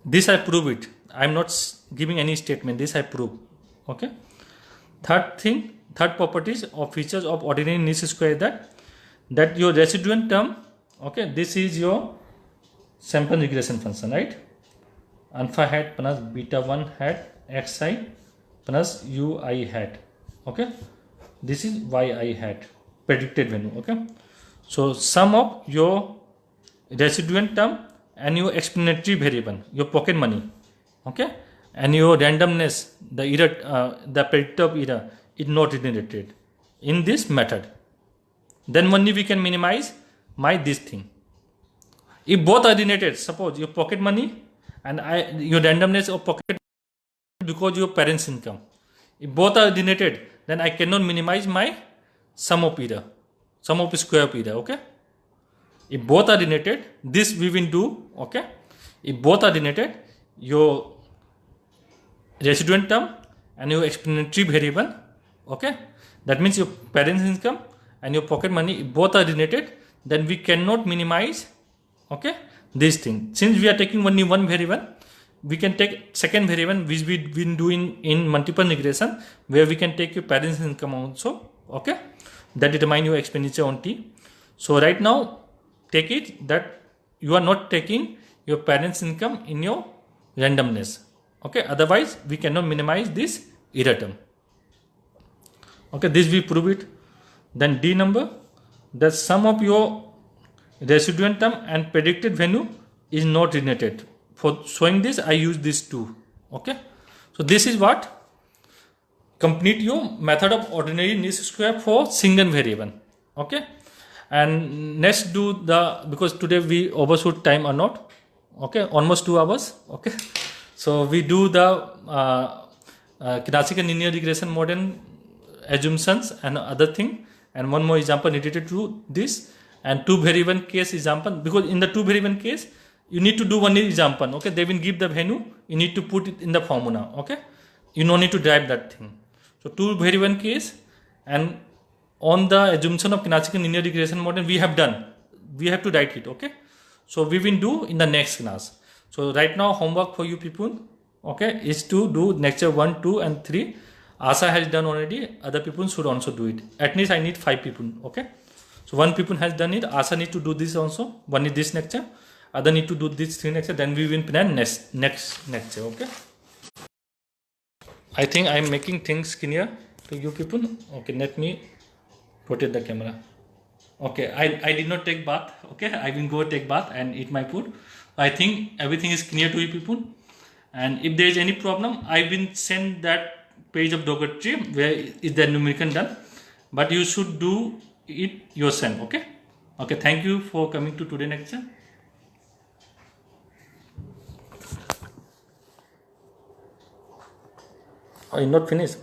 This I prove it. I am not giving any statement. This I prove, okay. Third thing, third properties or features of ordinary least square is that your residual term, okay, this is your sample regression function, right? Alpha hat plus beta 1 hat xi plus ui hat, okay. This is yi hat, predicted value, okay. So sum of your residual term and your explanatory variable, your pocket money, okay, and your randomness, the error, the predictor of error is not generated in this method, then only we can minimize this thing. If both are generated, suppose your pocket money and your randomness of pocket because your parents' income, if both are generated, then I cannot minimize my sum of error, sum of square of error. Okay. If both are generated, this we will do. Okay. If both are generated, your resident term and your explanatory variable, okay, that means your parents' income and your pocket money, if both are generated, then we cannot minimize, okay, this thing. Since we are taking only one variable, we can take second variable which we been doing in multiple regression, where we can take your parents' income also, okay, that determine your expenditure on T. So right now take it that you are not taking your parents' income in your randomness, okay, otherwise we cannot minimize this error term. Okay, this we prove it. Then D number, the sum of your residual term and predicted value is not generated. For showing this, I use this two. Okay, so this is what complete your method of ordinary least square for single variable. Okay, and next do the, because today we overshoot time or not. Okay, almost 2 hours. Okay, so we do the classical linear regression model assumptions and other thing, and one more example related to this, and 2 variable case example, because in the 2 variable case you need to do one example. Okay, they will give the value, you need to put it in the formula. Okay, you no need to drive that thing. So 2 variable case, and on the assumption of classical linear regression model we have done, we have to write it. Okay, so we will do in the next class. So right now homework for you people, okay, is to do lecture 1, 2 and 3. Asa has done already, other people should also do it. At least I need 5 people. Okay, so 1 people has done it, Asa need to do this also, one is this lecture, other need to do this 3 lecture, then we will plan next lecture. Okay, I think I am making things clear to you people. Okay, let me rotate the camera. Okay, I did not take bath. Okay, I will go take bath and eat my food. I think everything is clear to you people, and if there is any problem, I will send that page of Docker tree where is the numerical done, but you should do it yourself. Okay, okay, thank you for coming to today lecture. Oh, you're not finished.